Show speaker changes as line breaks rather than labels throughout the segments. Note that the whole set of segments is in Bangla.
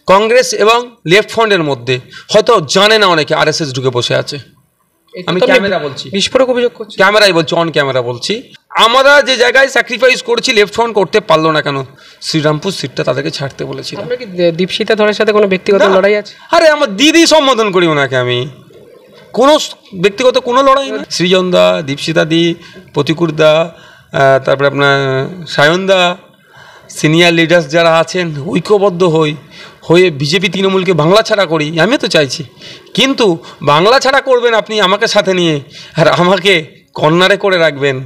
কংগ্রেস এবং লেফট ফ্রন্টের মধ্যে হয়তো জানে না অনেকে আরএসএস ঢুকে বসে আছে। আমি ক্যামেরা বলছি,
বিস্ফোরক অভিযোগ করছি,
ক্যামেরাই বলছি, অন ক্যামেরা বলছি। আমরা যে জায়গায় স্যাক্রিফাইস করছি লেফট ফ্রন্ট করতে পারলো না কেন? শ্রীরামপুর সিটটা তাদেরকে ছাড়তে বলেছিলাম।
আপনার কি দীপশিতা ধরের সাথে কোনো ব্যক্তিগত লড়াই আছে?
আরে আমার দিদি সম্বোধন করি ওনাকে আমি, কোনো ব্যক্তিগত কোনো লড়াই না। সৃজন দা, দীপশিতা দি, প্রতিকুর দা, তারপরে আপনার সায়ন দা, সিনিয়র লিডার্স যারা আছেন ঐক্যবদ্ধ হয়ে বিজেপি তৃণমূলকে বাংলা ছাড়া করি, আমিও তো চাইছি। কিন্তু বাংলা ছাড়া করবেন আপনি আমাকে সাথে নিয়ে, আর আমাকে কর্নারে করে রাখবেন,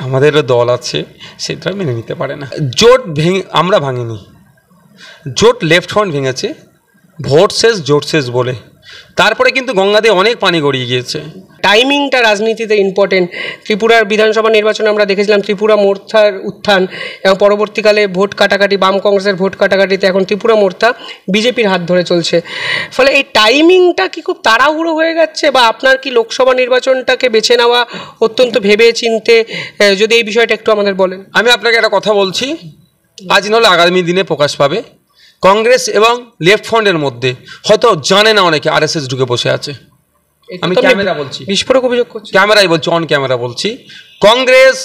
আমাদেরও দল আছে, সেটা মেনে নিতে পারে না। জোট আমরা ভাঙিনি, জোট লেফট ফ্রন্ট ভেঙেছে, ভোট শেষ জোট শেষ বলে। তারপরে কিন্তু গঙ্গাতে অনেক পানি গড়িয়ে গিয়েছে।
টাইমিংটা রাজনীতিতে ইম্পর্টেন্ট। ত্রিপুরার বিধানসভা নির্বাচনে আমরা দেখেছিলাম ত্রিপুরা মোর্চার উত্থান, এবং পরবর্তীকালে ভোট কাটাকাটি, বাম কংগ্রেসের ভোট কাটাকাটিতে এখন ত্রিপুরা মোর্চা বিজেপির হাত ধরে চলছে। ফলে এই টাইমিংটা কি খুব তাড়াহুড়ো হয়ে যাচ্ছে, বা আপনার কি লোকসভা নির্বাচনটাকে বেছে নেওয়া অত্যন্ত ভেবে চিনতে, যদি এই বিষয়টা একটু আমাদের বলেন।
আমি আপনাকে একটা কথা বলছি, আজ নাহলে আগামী দিনে প্রকাশ পাবে। কংগ্রেস এবং লেফট ফ্রন্টের মধ্যে হয়তো জানে না অনেকে আরএসএস ঢুকে বসে আছে। আমি ক্যামেরা বলছি,
বিস্ফোরক অভিযোগ করছি,
ক্যামেরাই বলছি, অন ক্যামেরা বলছি। কংগ্রেস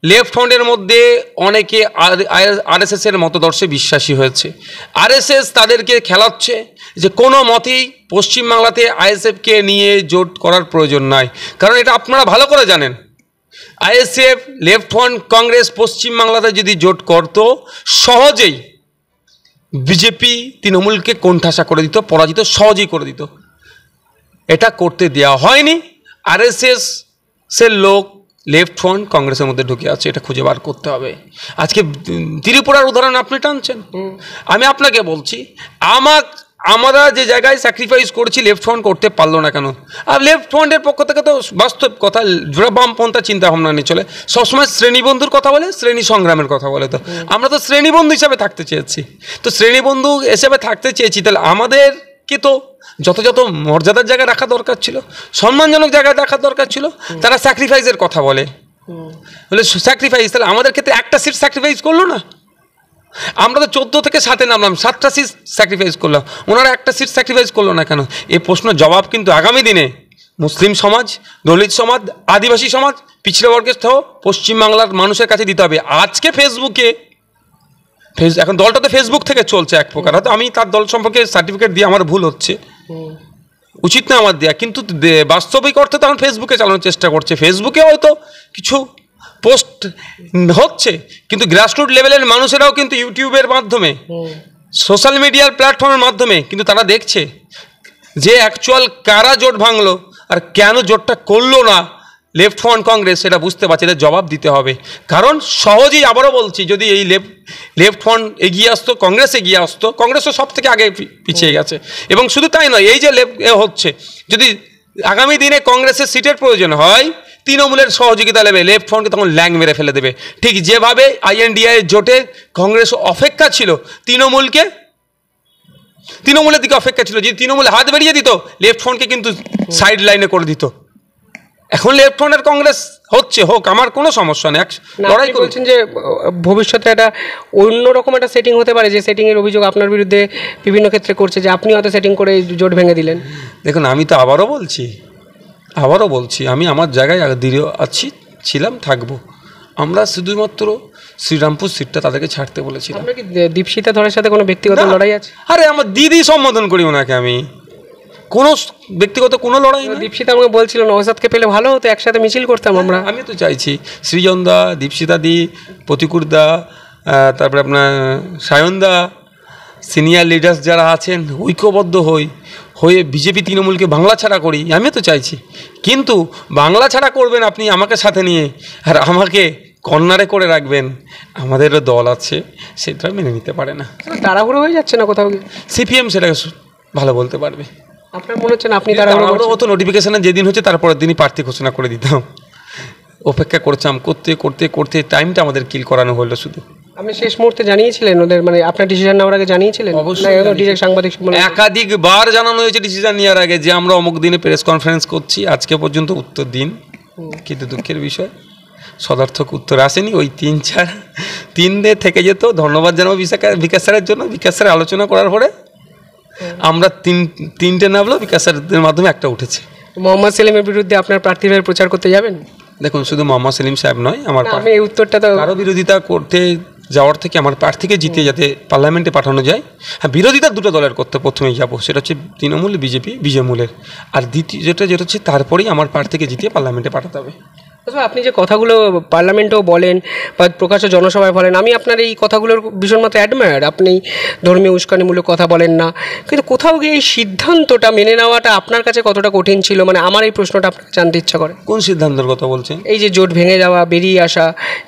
লেফট ফ্রন্টের মধ্যে অনেকে আরএসএস এর মতদর্শে বিশ্বাসী হয়েছে। আরএসএস তাদেরকে খেলাচ্ছে যে কোনো মতেই পশ্চিমবাংলাতে আইএসএফকে নিয়ে জোট করার প্রয়োজন নাই, কারণ এটা আপনারা ভালো করে জানেন। আইএসএফ, লেফট ফ্রন্ট, কংগ্রেস পশ্চিমবাংলাতে যদি জোট করত, সহজেই বিজেপি তৃণমূলকে কোণঠাসা করে দিত, পরাজিত সহজেই করে দিত। এটা করতে দেওয়া হয়নি। আরএসএস এর লোক লেফট ফ্রন্ট কংগ্রেসের মধ্যে ঢুকে আছে, এটা খুঁজে বার করতে হবে। আজকে ত্রিপুরার উদাহরণ আপনি টানছেন, আমি আপনাকে বলছি আমরা যে জায়গায় স্যাক্রিফাইস করেছি লেফট ফ্রন্ট করতে পারলো না কেন? আর লেফট ফ্রন্টের পক্ষ থেকে তো বাস্তব কথা, বামপন্থা চিন্তা ভাবনা নিয়ে চলে, সবসময় শ্রেণীবন্ধুর কথা বলে, শ্রেণী সংগ্রামের কথা বলে। তো আমরা তো শ্রেণীবন্ধু হিসাবে থাকতে চেয়েছি, তো শ্রেণীবন্ধু হিসেবে থাকতে চেয়েছি, তাহলে আমাদেরকে তো যত মর্যাদার জায়গায় রাখা দরকার ছিল, সম্মানজনক জায়গায় রাখার দরকার ছিল। তারা স্যাক্রিফাইসের কথা বলে, স্যাক্রিফাইস, তাহলে আমাদের ক্ষেত্রে একটা সিট স্যাক্রিফাইস করলো না। আমরা তো 14 থেকে 7-এ নামলাম, 7টা সিট স্যাক্রিফাইস করলাম, ওনারা একটা সিট স্যাক্রিফাইস করলো না কেন? এই প্রশ্নের জবাব কিন্তু আগামী দিনে মুসলিম সমাজ, দলিত সমাজ, আদিবাসী সমাজ, পিছড়ে বর্গের সহ পশ্চিমবাংলার মানুষের কাছে দিতে হবে। আজকে ফেসবুকে, এখন দলটা তো ফেসবুক থেকে চলছে এক প্রকার, হয়তো আমি তার দল সম্পর্কে সার্টিফিকেট দিয়ে আমার ভুল হচ্ছে, উচিত না আমার দেওয়া, কিন্তু বাস্তবিক অর্থে তো এখন ফেসবুকে চালানোর চেষ্টা করছে। ফেসবুকে হয়তো কিছু পোস্ট হচ্ছে, কিন্তু গ্রাসরুট লেভেলের মানুষেরাও কিন্তু ইউটিউবের মাধ্যমে, সোশ্যাল মিডিয়ার প্ল্যাটফর্মের মাধ্যমে কিন্তু তারা দেখছে যে অ্যাকচুয়াল কারা জোট ভাঙলো আর কেন জোটটা করলো না লেফট ফ্রন্ট কংগ্রেস, সেটা বুঝতে পারছে। এদের জবাব দিতে হবে, কারণ সহজেই আবারও বলছি, যদি এই লেফট ফ্রন্ট এগিয়ে আসতো, কংগ্রেস এগিয়ে আসতো, কংগ্রেসও সব থেকে আগে পিছিয়ে গেছে। এবং শুধু তাই নয়, এই যে হচ্ছে, যদি আগামী দিনে কংগ্রেসের সিটের প্রয়োজন হয়, তৃণমূলের সহযোগিতা নেবে, লেফট ফ্রন্টকে তখন ল্যাং মেরে ফেলে দেবে। ঠিক যেভাবে INDA জোটে কংগ্রেস অপেক্ষা ছিল তৃণমূলের দিকে অপেক্ষা ছিল, যদি তৃণমূল হাত বেরিয়ে দিত, লেফট ফ্রন্টকে কিন্তু সাইড লাইনে করে দিত। এখন লেফট ফ্রন্টের কংগ্রেস হচ্ছে, হোক, আমার কোনো সমস্যা নেই, লড়াই
করছেন যে ভবিষ্যতে একটা অন্যরকম একটা সেটিং হতে পারে, যে সেটিংয়ের অভিযোগ আপনার বিরুদ্ধে বিভিন্ন ক্ষেত্রে করছে, যে আপনি হয়তো সেটিং করে জোট ভেঙে দিলেন।
দেখুন, আমি তো আবারও বলছি, আমি আমার জায়গায় দৃঢ় ছিলাম, থাকবো। আমরা শুধুমাত্র শ্রীরামপুর সিটটা তাদেরকে ছাড়তে বলেছি।
আপনার কি দীপশিতা ধরের সাথে কোনো ব্যক্তিগত লড়াই আছে?
আরে আমার দিদি সম্বোধন করি ওনাকে আমি, কোনো ব্যক্তিগত কোনো লড়াই না।
দীপশিতা আমাকে বলছিল নওশাদকে পেলে ভালো হতো, একসাথে মিছিল করতাম আমরা।
আমি তো চাইছি সৃজন দা, দীপশিতা দি, প্রতিকুর দা, তারপরে আপনার সায়ন দা, সিনিয়র লিডার্স যারা আছেন ঐক্যবদ্ধ হয়ে বিজেপি তৃণমূলকে বাংলা ছাড়া করি, আমিও তো চাইছি। কিন্তু বাংলা ছাড়া করবেন আপনি আমাকে সাথে নিয়ে, আর আমাকে কর্নারে করে রাখবেন, আমাদেরও দল আছে, সেটা মেনে নিতে পারে না।
তাড়াহুড়ো হয়ে যাচ্ছে না কোথাও? CPM
সেটাকে ভালো বলতে পারবে।
আপনার মনে হচ্ছে না আপনি
তাড়াহুড়ো হতো? নোটিফিকেশনে যেদিন হচ্ছে তারপরের দিনই প্রার্থী ঘোষণা করে দিতাম। অপেক্ষা করছিলাম, করতে টাইমটা আমাদের কিল করানো হলো। শুধু
আপনি শেষ মুহূর্তে জানিয়েছিলেন ওদের, মানে আপনার ডিসিশন নেওয়ার আগে জানিয়েছিলেন?
অবশ্যই
ডিরেক্ট সাংবাদিক সম্মেলনে
একাধিকবার জানানো হয়েছে ডিসিশন নেওয়ার আগে যে আমরা অমুক দিনে প্রেস কনফারেন্স করছি। আজকে পর্যন্ত উত্তর দিন, কিন্তু দুঃখের বিষয় সদার্থক উত্তর আসেনি। ওই 3 দিন থেকে যেত। ধন্যবাদ জানাবো বিকাশ স্যারের জন্য। বিকাশ স্যার আলোচনা করার পরে আমরা তিনটে নামলো, বিকাশের মাধ্যমে একটা উঠেছে।
মোহাম্মদ সেলিমের বিরুদ্ধে আপনার প্রার্থীভাবে প্রচার করতে যাবেন?
দেখুন, শুধু মোহাম্মদ সেলিম সাহেব নয়, আমার
আমি এই উত্তরটা তো
কারো বিরোধিতা করতে যাওয়ার থেকে আমার প্রার্থীকে জিতে যাতে পার্লামেন্টে পাঠানো যায়। হ্যাঁ, বিরোধিতা দুটো দলের করতে প্রথমেই যাবো, সেটা হচ্ছে তৃণমূল, বিজেপি, বিজেমূলের। আর দ্বিতীয় যেটা হচ্ছে তারপরেই আমার প্রার্থীকে জিতিয়ে পার্লামেন্টে পাঠাতে হবে।
আপনি যে কথাগুলো পার্লামেন্টেও বলেন বা প্রকাশ্য জনসভায় বলেন, আমি আপনার এই কথাগুলোর ভীষণ মতো অ্যাডমায়ার। আপনি ধর্মীয় উস্কানিমূলক কথা বলেন না, কিন্তু কোথাও গিয়ে এই সিদ্ধান্তটা মেনে নেওয়াটা আপনার কাছে কতটা কঠিন ছিল? মানে আমার এই প্রশ্নটা আপনাকে জানতে ইচ্ছা করে।
কোন সিদ্ধান্তের কথা বলছেন?
এই যে জোট ভেঙে যাওয়া, বেরিয়ে আসা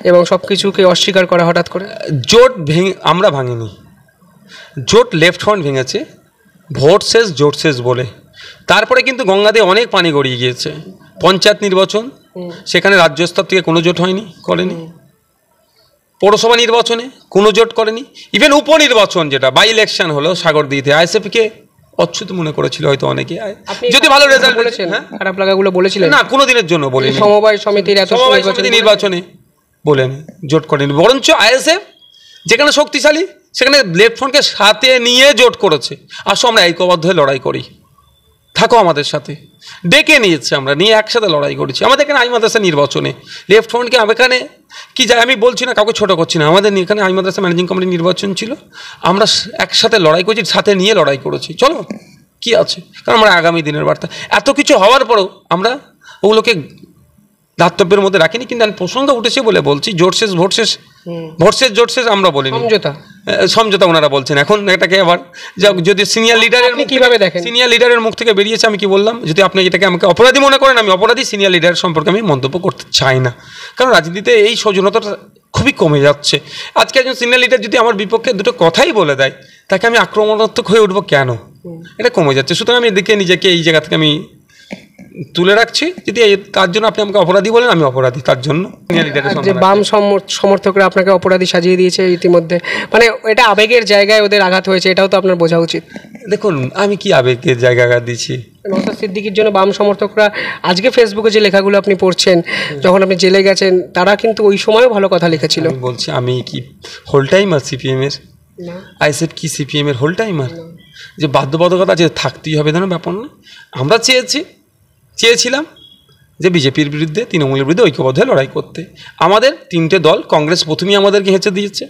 এবং সব কিছুকে অস্বীকার করা হঠাৎ করে।
জোট আমরা ভাঙিনি, জোট লেফট ফ্রন্ট ভেঙেছে ভোট শেষ জোট শেষ বলে। তারপরে কিন্তু গঙ্গাতে অনেক পানি গড়িয়ে গিয়েছে। পঞ্চায়েত নির্বাচন, সেখানে রাজ্য স্তর থেকে কোনো জোট হয়নি, করেনি। পৌরসভা নির্বাচনে কোনো জোট করেনি। ইভেন উপনির্বাচন যেটা বাই ইলেকশন হলো সাগরদিঘিতে, আইএসএফকে অচ্যুত মনে করেছিল হয়তো অনেকে, যদি ভালো রেজাল্ট
বলেছেন, খারাপ লাগাগুলো বলেছিলেন
না, কোনো দিনের জন্য বলিনি।
সমবায় সমিতির এত
নির্বাচনে বলেন জোট করেনি, বরঞ্চ আইএসএফ যেখানে শক্তিশালী সেখানে লেফট ফ্রন্টকে সাথে নিয়ে জোট করেছে। আসো আমরা ঐক্যবদ্ধ হয়ে লড়াই করি, থাকো আমাদের সাথে, ডেকে নিয়েছে, আমরা নিয়ে একসাথে লড়াই করেছি। আমাদের এখানে আই মাদ্রাসা নির্বাচনে লেফট ফ্রন্টকে এখানে কি যায়, আমি বলছি না, কাউকে ছোটো করছি না, আমাদের এখানে আই মাদ্রাসা ম্যানেজিং কমিটির নির্বাচন ছিল, আমরা একসাথে লড়াই করেছি, সাথে নিয়ে লড়াই করেছি। চলো কি আছে, কারণ আমরা আগামী দিনের বার্তা, এত কিছু হওয়ার পরেও আমরা ওগুলোকে দাতব্যের মধ্যে রাখিনি। কিন্তু আমি প্রসঙ্গ উঠেছে বলে বলছি, জোট শেষ ভোট শেষ, ভোট শেষ জোট শেষ আমরা বলিনি, সমঝোতা ওনারা বলছেন। এখন এটাকে আবার যদি সিনিয়র লিডারের
কিভাবে দেখেন,
সিনিয়র লিডারের মুখ থেকে বেরিয়েছে, আমি কি বললাম, যদি আপনি এটাকে আমাকে অপরাধী মনে করেন, আমি অপরাধী। সিনিয়র লিডার সম্পর্কে আমি মন্তব্য করতে চাই না, কারণ রাজনীতিতে এই সৌজন্যতাটা খুবই কমে যাচ্ছে। আজকে একজন সিনিয়র লিডার যদি আমার বিপক্ষে দুটো কথাই বলে দেয়, তাকে আমি আক্রমণাত্মক হয়ে উঠবো কেন? এটা কমে যাচ্ছে। সুতরাং আমি এদিকে নিজেকে এই জায়গা থেকে আমি তুলে রাখছি। যদি তার জন্য আপনি আমাকে অপরাধী বলেন, আমি অপরাধী তার জন্য।
যে বাম সমর্থকরা আপনাকে অপরাধী সাজিয়ে দিয়েছে ইতিমধ্যে, মানে এটা আবেগের জায়গায় ওদের আঘাত হয়েছে, এটাও তো আপনার বোঝা উচিত।
দেখুন, আমি কি আবেগের জায়গায় আঘাত দিচ্ছি?
নওশাদ সিদ্দিকীর জন্য বাম সমর্থকরা আজকে ফেসবুকে যে লেখাগুলো আপনি পড়ছেন, যখন আপনি জেলে গেছেন, তারা কিন্তু ওই সময়ও ভালো কথা লিখেছিল।
বলছি, আমি কি হোল টাইমার সিপিএমের? আইএসএফ কি সিপিএমের হোল টাইমার? যে বাধ্যবাধকতা যে থাকতেই হবে ধরনের ব্যাপার না। আমরা চেয়েছিলাম যে বিজেপির বিরুদ্ধে, তৃণমূলের বিরুদ্ধে ঐক্যবদ্ধ লড়াই করতে। আমাদের তিনটে দল, কংগ্রেস প্রথমেই আমাদেরকে হেঁচে দিয়েছে,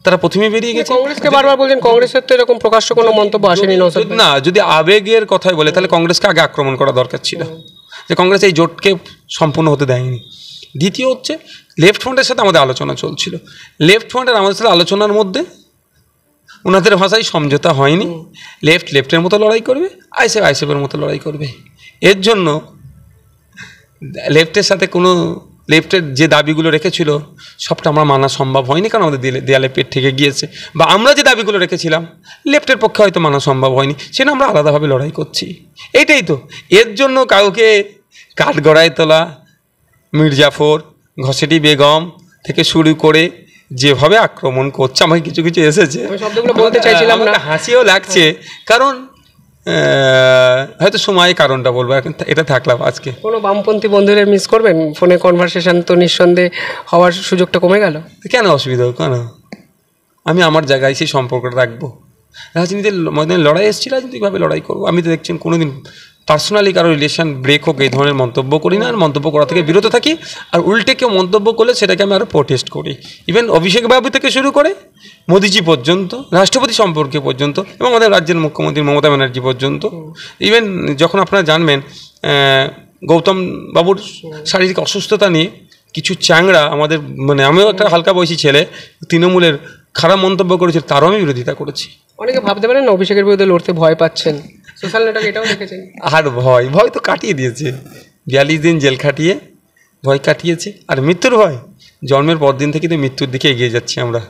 তারা প্রথমেই বেরিয়ে গেছে।
কংগ্রেসকে বারবার বলছেন, কংগ্রেসের তো এরকম প্রকাশ্য কোনো মন্তব্য আসেনি।
না, যদি আবেগের কথাই বলে, তাহলে কংগ্রেসকে আগে আক্রমণ করা দরকার ছিল, যে কংগ্রেস এই জোটকে সম্পূর্ণ হতে দেয়নি। দ্বিতীয় হচ্ছে, লেফট ফ্রন্টের সাথে আমাদের আলোচনা চলছিল। লেফট ফ্রন্টের আমাদের সাথে আলোচনার মধ্যে ওনাদের ভাষায় সমঝোতা হয়নি। লেফটের মতো লড়াই করবে, আইএসএফের মতো লড়াই করবে। এর জন্য লেফটের সাথে কোনো, লেফটের যে দাবিগুলো রেখেছিল সবটা আমার মানা সম্ভব হয়নি, কারণ আমাদের দেয়ালে পেট ঠেকে গিয়েছে। বা আমরা যে দাবিগুলো রেখেছিলাম লেফটের পক্ষে হয়তো মানা সম্ভব হয়নি, সেটা আমরা আলাদাভাবে লড়াই করছি। এইটাই তো। এর জন্য কাউকে কাঠগড়ায় তোলা, মির্জাফর, ঘসেটি বেগম থেকে শুরু করে যেভাবে আক্রমণ করছে, আমাকে কিছু কিছু এসেছে,
বলতে চাইছিলাম না,
হাসিও লাগছে, কারণ হয়তো সময় কারণটা বলবো, এখন এটা থাকলাম। আজকে
কোনো বামপন্থী বন্ধুদের মিস করবেন? ফোনে কনভারসেশন তো নিঃসন্দেহে হওয়ার সুযোগটা কমে গেল।
কেন অসুবিধা, কেন? আমি আমার জায়গায় সেই সম্পর্কটা রাখবো। রাজনীতির ময়দানে লড়াই এসেছি, রাজনৈতিকভাবে লড়াই করবো। আমি তো দেখছেন কোনোদিন পার্সোনালি কারো রিলেশন ব্রেক হোক এই ধরনের মন্তব্য করি না, আর মন্তব্য করা থেকে বিরত থাকি। আর উল্টে কেউ মন্তব্য করলে সেটাকে আমি আরও প্রোটেস্ট করি। ইভেন অভিষেক বাবু থেকে শুরু করে মোদিজি পর্যন্ত, রাষ্ট্রপতি সম্পর্কে পর্যন্ত, এবং আমাদের রাজ্যের মুখ্যমন্ত্রী মমতা ব্যানার্জি পর্যন্ত। ইভেন যখন আপনারা জানবেন গৌতম বাবুর শারীরিক অসুস্থতা নিয়ে কিছু চ্যাংড়া আমাদের, মানে আমিও একটা হালকা বয়সী ছেলে, তৃণমূলের খারাপ মন্তব্য করেছে, তারও আমি বিরোধিতা করেছি।
অনেকে ভাবতে পারেন না অভিষেকের বিরুদ্ধে লড়তে ভয় পাচ্ছেন, সোশ্যাল নেটওয়ার্ক এটাও দেখেছেন।
আর ভয় তো কাটিয়ে দিয়েছে, 42 দিন জেল খাটিয়ে ভয় কাটিয়েছে। আর মৃত্যুর ভয়, জন্মের পর দিন থেকে তো মৃত্যুর দিকে এগিয়ে যাচ্ছি আমরা।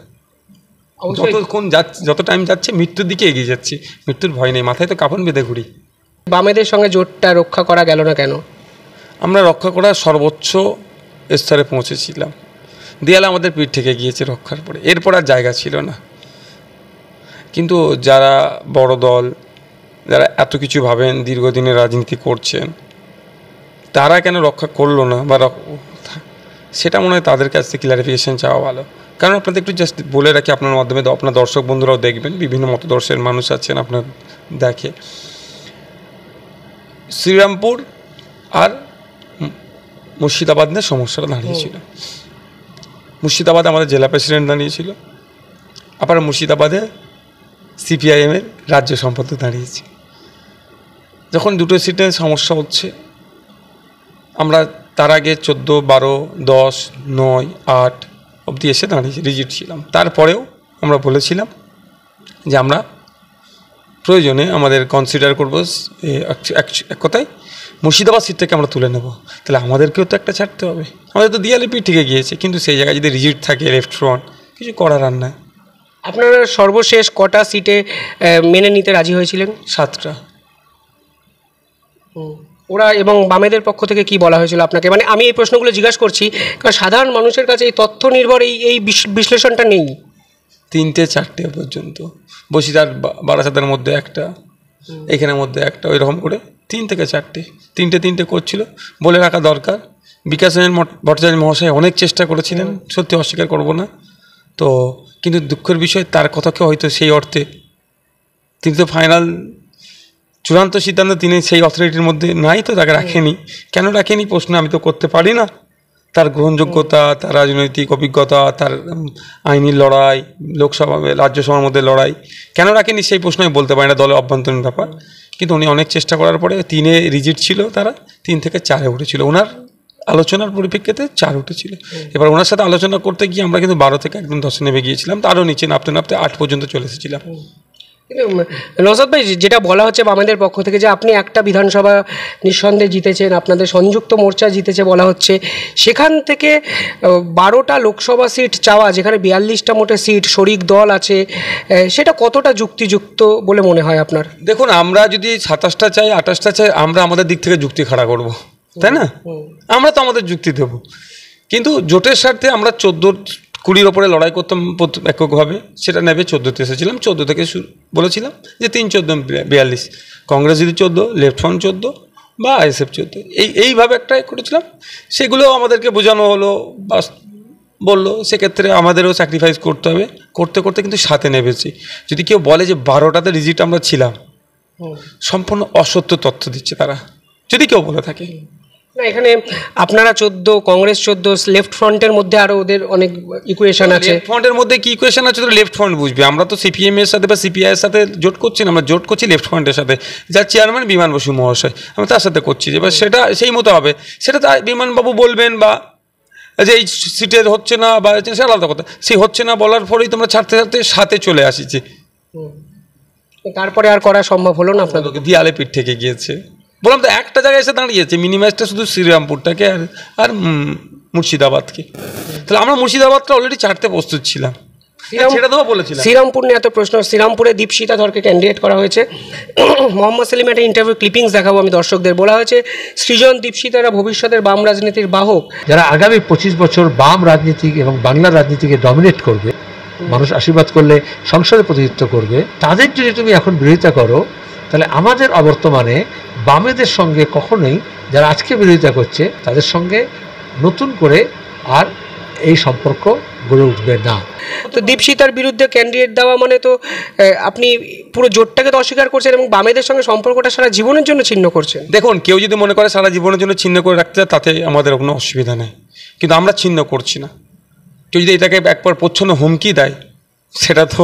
যত টাইম যাচ্ছে মৃত্যুর দিকে এগিয়ে যাচ্ছি, মৃত্যুর ভয় নেই, মাথায় তো কাফন বেঁধে ঘুরি।
বামেদের সঙ্গে জোটটা রক্ষা করা গেল না কেন?
আমরা রক্ষা করার সর্বোচ্চ স্তরে পৌঁছেছিলাম, দেয়ালে আমাদের পিঠ থেকে গিয়েছে রক্ষার পরে, এরপর আর জায়গা ছিল না। কিন্তু যারা বড় দল, যারা এত কিছু ভাবেন, দীর্ঘদিনের রাজনীতি করছেন, তারা কেন রক্ষা করলো না, বা সেটা মনে হয় তাদের কাছ থেকে ক্লারিফিকেশন চাওয়া ভালো। কারণ আপনাদের একটু জাস্ট বলে রাখি, আপনার মাধ্যমে আপনার দর্শক বন্ধুরাও দেখবেন, বিভিন্ন মতদর্শের মানুষ আছেন আপনার দেখে। শ্রীরামপুর আর মুর্শিদাবাদ নিয়ে সমস্যাটা দাঁড়িয়েছিল। মুর্শিদাবাদে আমাদের জেলা প্রেসিডেন্ট দাঁড়িয়েছিল, আবার মুর্শিদাবাদে সিপিআইএমের রাজ্য সম্পাদক দাঁড়িয়েছে। যখন দুটো সিটে সমস্যা হচ্ছে, আমরা তার আগে 14, 12, 10, 9, 8 অবধি এসে দাঁড়িয়েছি, রিজিট ছিলাম। তারপরেও আমরা বলেছিলাম যে আমরা প্রয়োজনে আমাদের কনসিডার করবো, এক কথায় মুর্শিদাবাদ সিট থেকে আমরা তুলে নেব। তাহলে আমাদেরকেও তো একটা ছাড়তে হবে, আমাদের তো দিয়ালিপি ঠিকই গিয়েছে, কিন্তু সেই জায়গায় যদি রিজিট থাকে লেফট ফ্রন্ট, কিছু করার আর নাই।
আপনারা সর্বশেষ কটা সিটে মেনে নিতে রাজি হয়েছিলেন?
7টা।
ওরা এবং বামেদের পক্ষ থেকে কি বলা হয়েছিল আপনাকে? মানে আমি এই প্রশ্নগুলো জিজ্ঞাসা করছি কারণ সাধারণ মানুষের কাছে এই তথ্য নির্ভর এই বিশ্লেষণটা নেই।
3টে 4টে পর্যন্ত বসিরহাট বারাসাতের মধ্যে একটা, এখানের মধ্যে একটা, ওই রকম করে 3 থেকে 4টে, 3টে করছিল। বলে রাখা দরকার, বিকাশ রঞ্জন ভট্টাচার্য মহাশয় অনেক চেষ্টা করেছিলেন, সত্যি অস্বীকার করব না তো, কিন্তু দুঃখের বিষয় তার কথাকে হয়তো সেই অর্থে তিনি তো ফাইনাল চূড়ান্ত সিদ্ধান্ত তিনি সেই অথরিটির মধ্যে নাই, তো তাকে রাখেনি। কেন রাখেনি প্রশ্ন আমি তো করতে পারি না। তার গ্রহণযোগ্যতা, তার রাজনৈতিক অভিজ্ঞতা, তার আইনি লড়াই, লোকসভা রাজ্যসভার মধ্যে লড়াই, কেন রাখেনি সেই প্রশ্ন আমি বলতে পারি না, দলের অভ্যন্তরীণ ব্যাপার। কিন্তু উনি অনেক চেষ্টা করার পরে 3-এ রিজিট ছিল, তারা 3 থেকে 4-এ উঠেছিল। ওনার আলোচনার পরিপ্রেক্ষিতে 4 উঠেছিল। এবার ওনার সাথে আলোচনা করতে গিয়ে আমরা কিন্তু 12 থেকে একদম 10-এ নেমে গিয়েছিলাম, তারও নিচে নামতে নামতে 8 পর্যন্ত চলে এসেছিলাম।
নওশাদ ভাই, যেটা বলা হচ্ছে আমাদের পক্ষ থেকে যে আপনি একটা বিধানসভা নিঃসন্দেহে জিতেছেন, আপনাদের সংযুক্ত মোর্চা জিতেছে বলা হচ্ছে, সেখান থেকে 12টা লোকসভা সিট চাওয়া, যেখানে 42টা মোটে সিট, শরিক দল আছে, সেটা কতটা যুক্তিযুক্ত বলে মনে হয় আপনার?
দেখুন, আমরা যদি 27টা চাই, 28টা চাই, আমরা আমাদের দিক থেকে যুক্তি খাড়া করব, তাই না? আমরা তো আমাদের যুক্তি দেব, কিন্তু জোটের স্বার্থে আমরা 14-20 ওপরে লড়াই করতাম এককভাবে, সেটা নেবে 14তে এসেছিলাম। 14 থেকে বলেছিলাম যে 3, 14, 42, কংগ্রেস যদি 14, লেফট ফ্রন্ট 14 বা আইএসএফ 14, এইভাবে একটা করেছিলাম। সেগুলো আমাদেরকে বোঝানো হলো বা বললো সেক্ষেত্রে আমাদেরও স্যাক্রিফাইস করতে হবে, করতে করতে কিন্তু 7-এ নেমেছি। যদি কেউ বলে যে 12টাতে রিজিট আমরা ছিলাম, সম্পূর্ণ অসত্য তথ্য দিচ্ছে তারা, যদি কেউ বলে থাকে।
না, এখানে আপনারা 14, কংগ্রেস 14, লেফট ফ্রন্টের মধ্যে আরও ওদের অনেক ইকুয়েশন আছে।
লেফট ফ্রন্টের মধ্যে কি ইকুয়েশন আছে তো লেফট ফ্রন্ট বুঝবে। আমরা তো সিপিএম এর সাথে বা সিপিআই এর সাথে জোট করছি না, আমরা জোট করছি লেফট ফ্রন্টের সাথে, যার চেয়ারম্যান বিমান বসু মহাশয়, আমরা তার সাথে করছি। এবার সেটা সেই মতো হবে, সেটা বিমানবাবু বলবেন বা যে এই সিটের হচ্ছে না বা সে আলাদা কথা, সেই হচ্ছে না বলার পরেই তোমরা ছাড়তে ছাড়তে 7-এ চলে আসিছি।
তারপরে আর করা সম্ভব হলো না আপনাদের?
দিয়ালে পিঠ থেকে গিয়েছে। বললাম তো একটা জায়গায় এসে দাঁড়িয়েছে, মিনিমাইজটা শুধু শ্রীরামপুরটাকে আর মুর্শিদাবাদকে। তাহলে আমরা মুর্শিদাবাদটা অলরেডি ছাড়তে প্রস্তুত ছিলাম, সেটা তো বলেছিলাম।
শ্রীরামপুর নিয়ে এত প্রশ্ন, শ্রীরামপুরে দীপশিতা ধরকে ক্যান্ডিডেট করা হয়েছে। মোহাম্মদ সেলিম একটা ইন্টারভিউ ক্লিপিংস দেখাবো আমি দর্শকদের। বলা হয়েছে সৃজন, দীপশিতারা ভবিষ্যতের বাম রাজনীতির বাহক,
যারা আগামী 25 বছর বাম রাজনীতি এবং বাংলার রাজনীতিকে ডমিনেট করবে, মানুষ আশীর্বাদ করলে সংসদে প্রতিনিধিত্ব করবে, তাদের যদি তুমি এখন বিরোধিতা করো, তাহলে আমাদের অবর্তমানে বামেদের সঙ্গে কখনোই, যারা আজকে বিরোধিতা করছে তাদের সঙ্গে নতুন করে আর এই সম্পর্ক গড়ে উঠবে না।
তো দীপশিতার বিরুদ্ধে ক্যান্ডিডেট দেওয়া মানে তো আপনি পুরো জোটটাকে তো অস্বীকার করছেন এবং বামেদের সঙ্গে সম্পর্কটা সারা জীবনের জন্য ছিন্ন করছেন।
দেখুন, কেউ যদি মনে করে সারা জীবনের জন্য ছিন্ন করে রাখতে চায়, তাতে আমাদের কোনো অসুবিধা নেই, কিন্তু আমরা ছিন্ন করছি না। কেউ যদি এটাকে একবার প্রচ্ছন্ন হুমকি দেয়, সেটা তো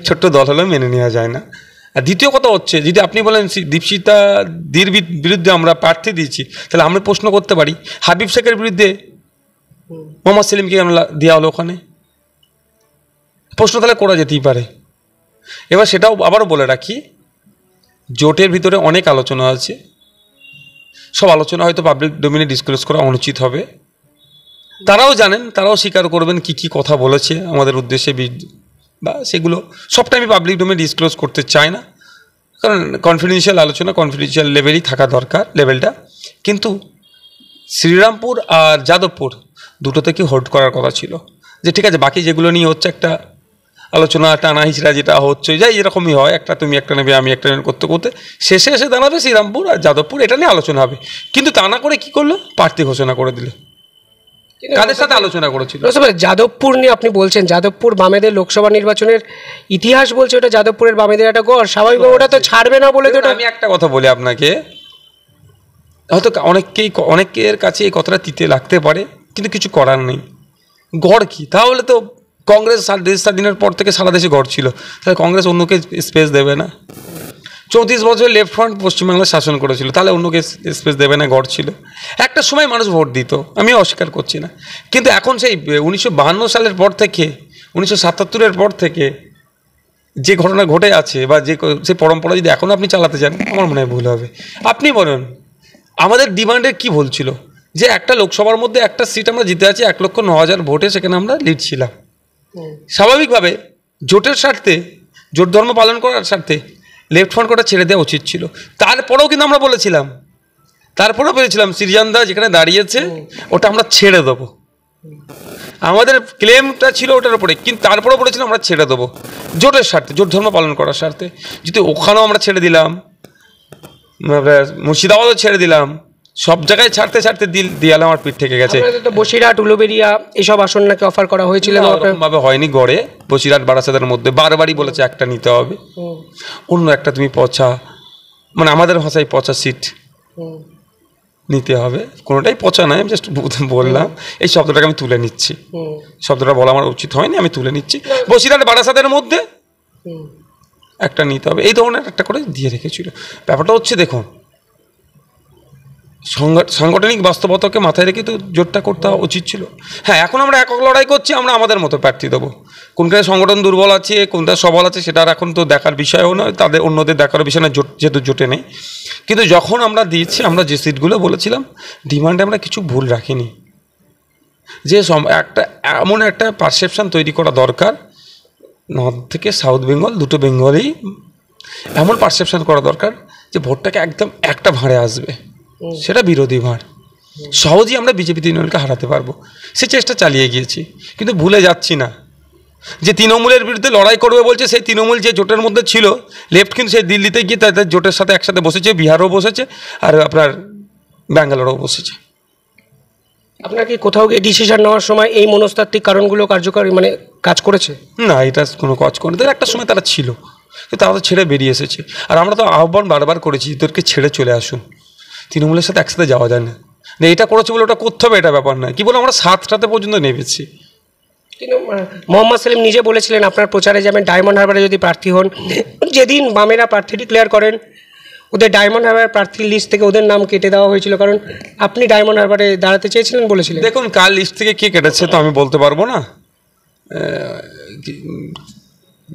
ছোট্ট দল হলেও মেনে নেওয়া যায় না। আর দ্বিতীয় কথা হচ্ছে, যদি আপনি বলেন দীপশিতাদির বিরুদ্ধে আমরা প্রার্থী দিয়েছি, তাহলে আমরা প্রশ্ন করতে পারি হাবিব শেখের বিরুদ্ধে মোহাম্মদ সেলিমকে আমরা দেওয়া হলো ওখানে, প্রশ্ন তাহলে করা যেতেই পারে। এবার সেটাও আবারও বলে রাখি, জোটের ভিতরে অনেক আলোচনা আছে, সব আলোচনা হয়তো পাবলিক ডোমেইনে ডিসক্লোজ করা অনুচিত হবে। তারাও জানেন, তারাও স্বীকার করবেন কি কি কথা বলেছে আমাদের উদ্দেশ্যে, বা সেগুলো সবটা আমি পাবলিক ডোমেইনে ডিসক্লোজ করতে চাই না, কারণ কনফিডেন্সিয়াল আলোচনা কনফিডেন্সিয়াল লেভেলই থাকা দরকার লেভেলটা। কিন্তু শ্রীরামপুর আর যাদবপুর দুটো থেকে হোল্ড করার কথা ছিল, যে ঠিক আছে বাকি যেগুলো নিয়ে হচ্ছে একটা আলোচনা টানা হিচড়া যেটা হচ্ছে, যাই এরকমই হয়, একটা তুমি একটা নেবে আমি একটা নেবে করতে করতে শেষে এসে দাঁড়াবে শ্রীরামপুর আর যাদবপুর, এটা নিয়ে আলোচনা হবে। কিন্তু তা না করে কী করলো, প্রার্থী ঘোষণা করে দিল। কাদের সাথে আলোচনা করেছিল?
যাদবপুর নিয়ে আপনি বলছেন, যাদবপুর বামেদের লোকসভা নির্বাচনের ইতিহাস বলছে ওটা যাদবপুরের বামেদের একটা গড়, স্বাভাবিকভাবে ওটা তো ছাড়বে না বলে তো।
আমি একটা কথা বলি আপনাকে, হয়তো অনেকের কাছে এই কথাটা তিতে লাগতে পারে, কিন্তু কিছু করার নেই। গড় কি? তাহলে তো কংগ্রেস দেশ স্বাধীনের পর থেকে সারা দেশে গড় ছিল, তাহলে কংগ্রেস অন্যকে স্পেস দেবে না। 34 বছর লেফট ফ্রন্ট পশ্চিমবাংলা শাসন করেছিল, তাহলে অন্যকে স্পেস দেবে না? গড় ছিল। একটা সময় মানুষ ভোট দিত, আমি অস্বীকার করছি না, কিন্তু এখন সেই 1952 সালের পর থেকে 1977-এর পর থেকে যে ঘটনা ঘটে আছে বা যে পরম্পরা যদি এখন আপনি চালাতে চান, আমার মনে হয় ভুল হবে। আপনি বলেন আমাদের ডিমান্ডের কি ভুল ছিল যে একটা লোকসভার মধ্যে একটা সিট আমরা জিতে আছি 1,09,000 ভোটে, সেখানে আমরা লিড ছিলাম। স্বাভাবিকভাবে জোটের স্বার্থে, জোট ধর্ম পালন করার স্বার্থে লেফট ফ্রন্ট কোটা ছেড়ে দেওয়া উচিত ছিল। তারপরেও কিন্তু আমরা বলেছিলাম, সিরজানদা যেখানে দাঁড়িয়েছে ওটা আমরা ছেড়ে দেবো, আমাদের ক্লেমটা ছিল ওটার উপরে, কিন্তু তারপরেও বলেছিলাম আমরা ছেড়ে দেবো জোটের স্বার্থে, জোট ধর্ম পালন করার স্বার্থে। যদি ওখানেও আমরা ছেড়ে দিলাম, মুর্শিদাবাদও ছেড়ে দিলাম, সব জায়গায় ছাড়তে ছাড়তে দিয়ালে আমার পিঠ থেকে গেছে।
বসিরহাট, উলুবেড়িয়া এসব আসন নাকি অফার করা হয়েছিল,
ভাবে হয়নি। গড়ে বসিরহাট বারাসাতের মধ্যে বারবারই বলেছে একটা নিতে হবে, অন্য একটা তুমি পচা, মানে আমাদের ভাষায় পচা সিট নিতে হবে। কোনোটাই পচা নয়, আমি জাস্ট বললাম, এই শব্দটাকে আমি তুলে নিচ্ছি, শব্দটা বলা আমার উচিত হয়নি, আমি তুলে নিচ্ছি। বসিরহাট বারাসাতের মধ্যে একটা নিতে হবে, এই ধরনের একটা করে দিয়ে রেখেছিল। ব্যাপারটা হচ্ছে দেখুন, সাংগঠনিক বাস্তবতাকে মাথায় রেখে তো জোটটা করতে উচিত ছিল। হ্যাঁ, এখন আমরা একক লড়াই করছি, আমরা আমাদের মতো প্রার্থী দেবো। কোনখানে সংগঠন দুর্বল আছে, কোনটা সবল আছে, সেটা আর এখন তো দেখার বিষয়ও নয়, তাদের অন্যদের দেখার বিষয় না, যেহেতু জোটে নেই। কিন্তু যখন আমরা দিয়েছি, আমরা যে সিটগুলো বলেছিলাম ডিমান্ডে আমরা কিছু ভুল রাখিনি, যে একটা এমন একটা পারসেপশান তৈরি করা দরকার, নর্থ থেকে সাউথ বেঙ্গল দুটো বেঙ্গলেই এমন পারসেপশান করা দরকার যে ভোটটাকে একদম একটা ভাঁড়ে আসবে, সেটা বিরোধী ভাঁড়। সহজেই আমরা বিজেপি তৃণমূলকে হারাতে পারবো, সে চেষ্টা চালিয়ে গিয়েছি। কিন্তু ভুলে যাচ্ছি না যে তৃণমূলের বিরুদ্ধে লড়াই করবে বলছে, সেই তৃণমূল যে জোটের মধ্যে ছিল লেফট, কিন্তু সেই দিল্লিতে গিয়ে তাদের জোটের সাথে একসাথে বসেছে, বিহারও বসেছে আর আপনার ব্যাঙ্গালোরও বসেছে।
আপনার কি কোথাও গিয়ে ডিসিশন নেওয়ার সময় এই মনস্তাত্ত্বিক কারণগুলো কার্যকরী মানে কাজ করেছে?
না, এটা কোনো কাজ করেনি। তাদের একটা সময় তারা ছিল, কিন্তু তারা তো ছেড়ে বেরিয়ে এসেছে। আর আমরা তো আহ্বান বারবার করেছি, তোদেরকে ছেড়ে চলে আসুন, তৃণমূলের সাথে একসাথে যাওয়া যায় না। এটা করেছে বলে ওটা করতে হবে, এটা ব্যাপার নয়। কি বলে আমরা 7টাতে পর্যন্ত নেমেছি।
কিন্তু মোহাম্মদ সেলিম নিজে বলেছিলেন আপনার প্রচারে যাবেন, ডায়মন্ড হারবারে যদি প্রার্থী হন। যেদিন বামেরা প্রার্থী ডিক্লেয়ার করেন, ওদের ডায়মন্ড হারবার প্রার্থীর লিস্ট থেকে ওদের নাম কেটে দেওয়া হয়েছিল, কারণ আপনি ডায়মন্ড হারবারে দাঁড়াতে চেয়েছিলেন বলেছিলেন।
দেখুন, কার লিস্ট থেকে কে কেটেছে তো আমি বলতে পারবো না,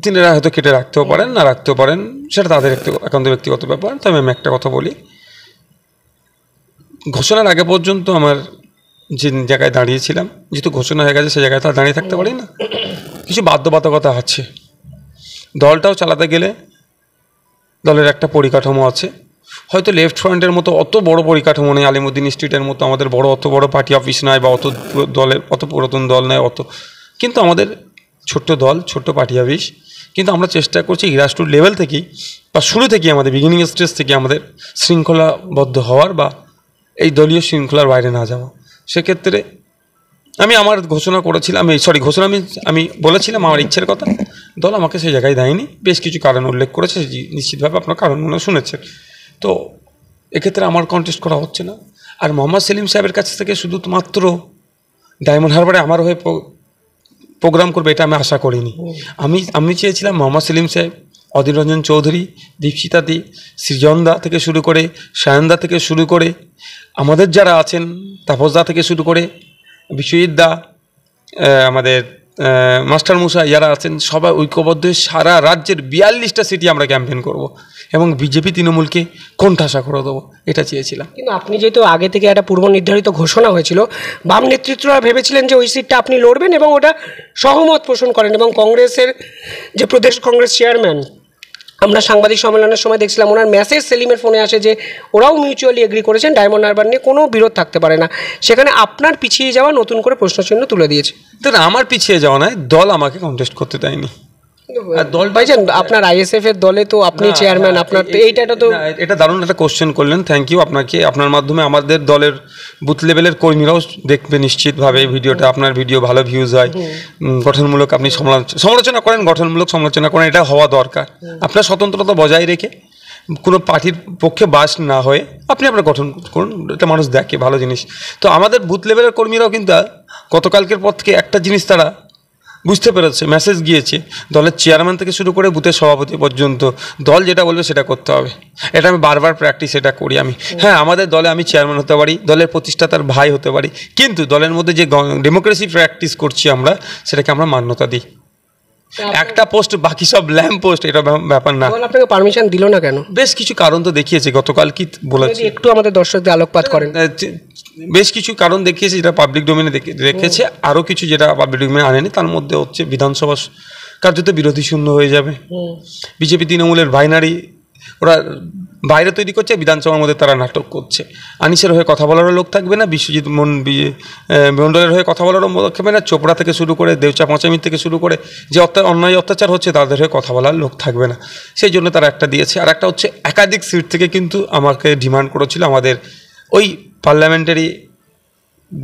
তিনারা হয়তো কেটে রাখতেও পারেন, না রাখতেও পারেন, সেটা তাদের একান্ত ব্যক্তিগত ব্যাপার। তবে আমি একটা কথা বলি, ঘোষণার আগে পর্যন্ত আমার যে জায়গায় দাঁড়িয়েছিলাম, যেহেতু ঘোষণা হয়ে গেছে সে জায়গায় তার দাঁড়িয়ে থাকতে পারি না, কিছু বাধ্যবাধকতা আছে। দলটাও চালাতে গেলে দলের একটা পরিকাঠামো আছে, হয়তো লেফট ফ্রন্টের মতো অত বড় পরিকাঠামো নেই, আলিমুদ্দিন স্ট্রিটের মতো আমাদের অত বড় পার্টি অফিস নয়, বা অত পুরাতন দল নয়, কিন্তু আমাদের ছোট্ট দল, ছোট্ট পার্টি অফিস। কিন্তু আমরা চেষ্টা করছি গ্রাসরুট লেভেল থেকেই বা শুরু থেকেই, আমাদের বিগিনিং স্টেজ থেকে আমাদের শৃঙ্খলাবদ্ধ হওয়ার বা এই দলীয় শৃঙ্খলার বাইরে না যাওয়া। সেক্ষেত্রে আমি আমার ঘোষণা করেছিলাম, আমি বলেছিলাম আমার ইচ্ছের কথা, দল আমাকে সেই জায়গায় দেয়নি। বেশ কিছু কারণ উল্লেখ করেছে, নিশ্চিতভাবে আপনার কারণগুলো শুনেছেন। তো এক্ষেত্রে আমার কন্টেস্ট করা হচ্ছে না। আর মোহাম্মদ সেলিম সাহেবের কাছ থেকে শুধুমাত্র ডায়মন্ড হারবারে আমার হয়ে প্রোগ্রাম করবে এটা আমি আশা করিনি। আমি চেয়েছিলাম মোহাম্মদ সেলিম সাহেব, অধীর রঞ্জন চৌধুরী, দীপশিতা দি, সৃজনদা থেকে শুরু করে, সায়নদা থেকে শুরু করে, আমাদের যারা আছেন তাপসদা থেকে শুরু করে, বিশ্বজিৎ দা, আমাদের মাস্টার মুসা, যারা আছেন সবাই ঐক্যবদ্ধ সারা রাজ্যের 42টা সিটি আমরা ক্যাম্পেইন করব এবং বিজেপি তৃণমূলকে কোণঠাসা করে দেবো, এটা চেয়েছিলাম।
কিন্তু আপনি যেহেতু আগে থেকে একটা পূর্ব নির্ধারিত ঘোষণা হয়েছিল, বাম নেতৃত্বরা ভেবেছিলেন যে ওই সিটটা আপনি লড়বেন এবং ওটা সহমত পোষণ করেন। এবং কংগ্রেসের যে প্রদেশ কংগ্রেস চেয়ারম্যান, আমরা সাংবাদিক সম্মেলনের সময় দেখছিলাম ওনার মেসেজ সেলিমের ফোনে আসে যে ওরাও মিউচুয়ালি এগ্রি করেছেন ডায়মন্ড হারবার নিয়ে কোনো বিরোধ থাকতে পারে না। সেখানে আপনার পিছিয়ে যাওয়া নতুন করে প্রশ্নচিহ্ন তুলে দিয়েছে।
তো আমার পিছিয়ে যাওয়া নয়, দল আমাকে কন্টেস্ট করতে দেয়নি। আর দল
ভাইজান আপনার আইএসএফ এর দলে তো আপনি চেয়ারম্যান, আপনার তো এইটা তো
এটা দারুণ একটা কোশ্চেন করলেন, থ্যাংক ইউ আপনাকে। আপনার মাধ্যমে আমাদের দলের বুথ লেভেলের কর্মীরাও দেখবে নিশ্চিতভাবে এই ভিডিওটা। আপনার ভিডিও ভালো ভিউজ হয়, গঠনমূলক আপনি সমালোচনা করেন, গঠনমূলক সমালোচনা করেন, এটা হওয়া দরকার। আপনার স্বতন্ত্রতা বজায় রেখে কোনো পার্টির পক্ষে বাস না হয়ে আপনি আপনার গঠন করুন, এটা মানুষ দেখে, ভালো জিনিস। তো আমাদের বুথ লেভেলের কর্মীরাও কিন্তু গতকালকের পর থেকে একটা জিনিস তারা বুঝতে পেরেছে, মেসেজ গিয়েছে দলের চেয়ারম্যান থেকে শুরু করে বুথের সভাপতি পর্যন্ত দল যেটা বলবে সেটা করতে হবে। এটা আমি বারবার প্র্যাকটিস এটা করি আমি। হ্যাঁ, আমাদের দলে আমি চেয়ারম্যান হতে পারি, দলের প্রতিষ্ঠাতার ভাই হতে পারি, কিন্তু দলের মধ্যে যে ডেমোক্রেসি প্র্যাকটিস করছি আমরা, সেটাকে আমরা মান্যতা দিই। একটা পোস্ট বাকি সব ল্যাম্প পোস্ট, এটা ব্যাপার না।
আপনাকে পারমিশন দিল না কেন?
বেশ কিছু কারণ তো দেখিয়েছে, গতকাল কি বলেছে
একটু আমাদের দর্শকদের আলোকপাত করেন।
বেশ কিছু কারণ দেখিয়েছে যেটা পাবলিক ডোমেনে রেখেছে, আরও কিছু যেটা পাবলিক ডোমেনে আনেনি। তার মধ্যে হচ্ছে বিধানসভা কার্যত বিরোধী শূন্য হয়ে যাবে। বিজেপি তৃণমূলের বাইনারি ওরা বাইরে তৈরি করছে, বিধানসভার মধ্যে তারা নাটক করছে। আনিসের হয়ে কথা বলারও লোক থাকবে না, বিশ্বজিৎ মণ্ডলের হয়ে কথা বলারও লোক থাকবে না, চোপড়া থেকে শুরু করে দেউচা পাঁচামির থেকে শুরু করে যে অন্যায় অত্যাচার হচ্ছে তাদের হয়ে কথা বলার লোক থাকবে না। সেই জন্য তারা একটা দিয়েছে। আর একটা হচ্ছে একাধিক সিট থেকে কিন্তু আমাকে ডিমান্ড করেছিল আমাদের ওই পার্লামেন্টারি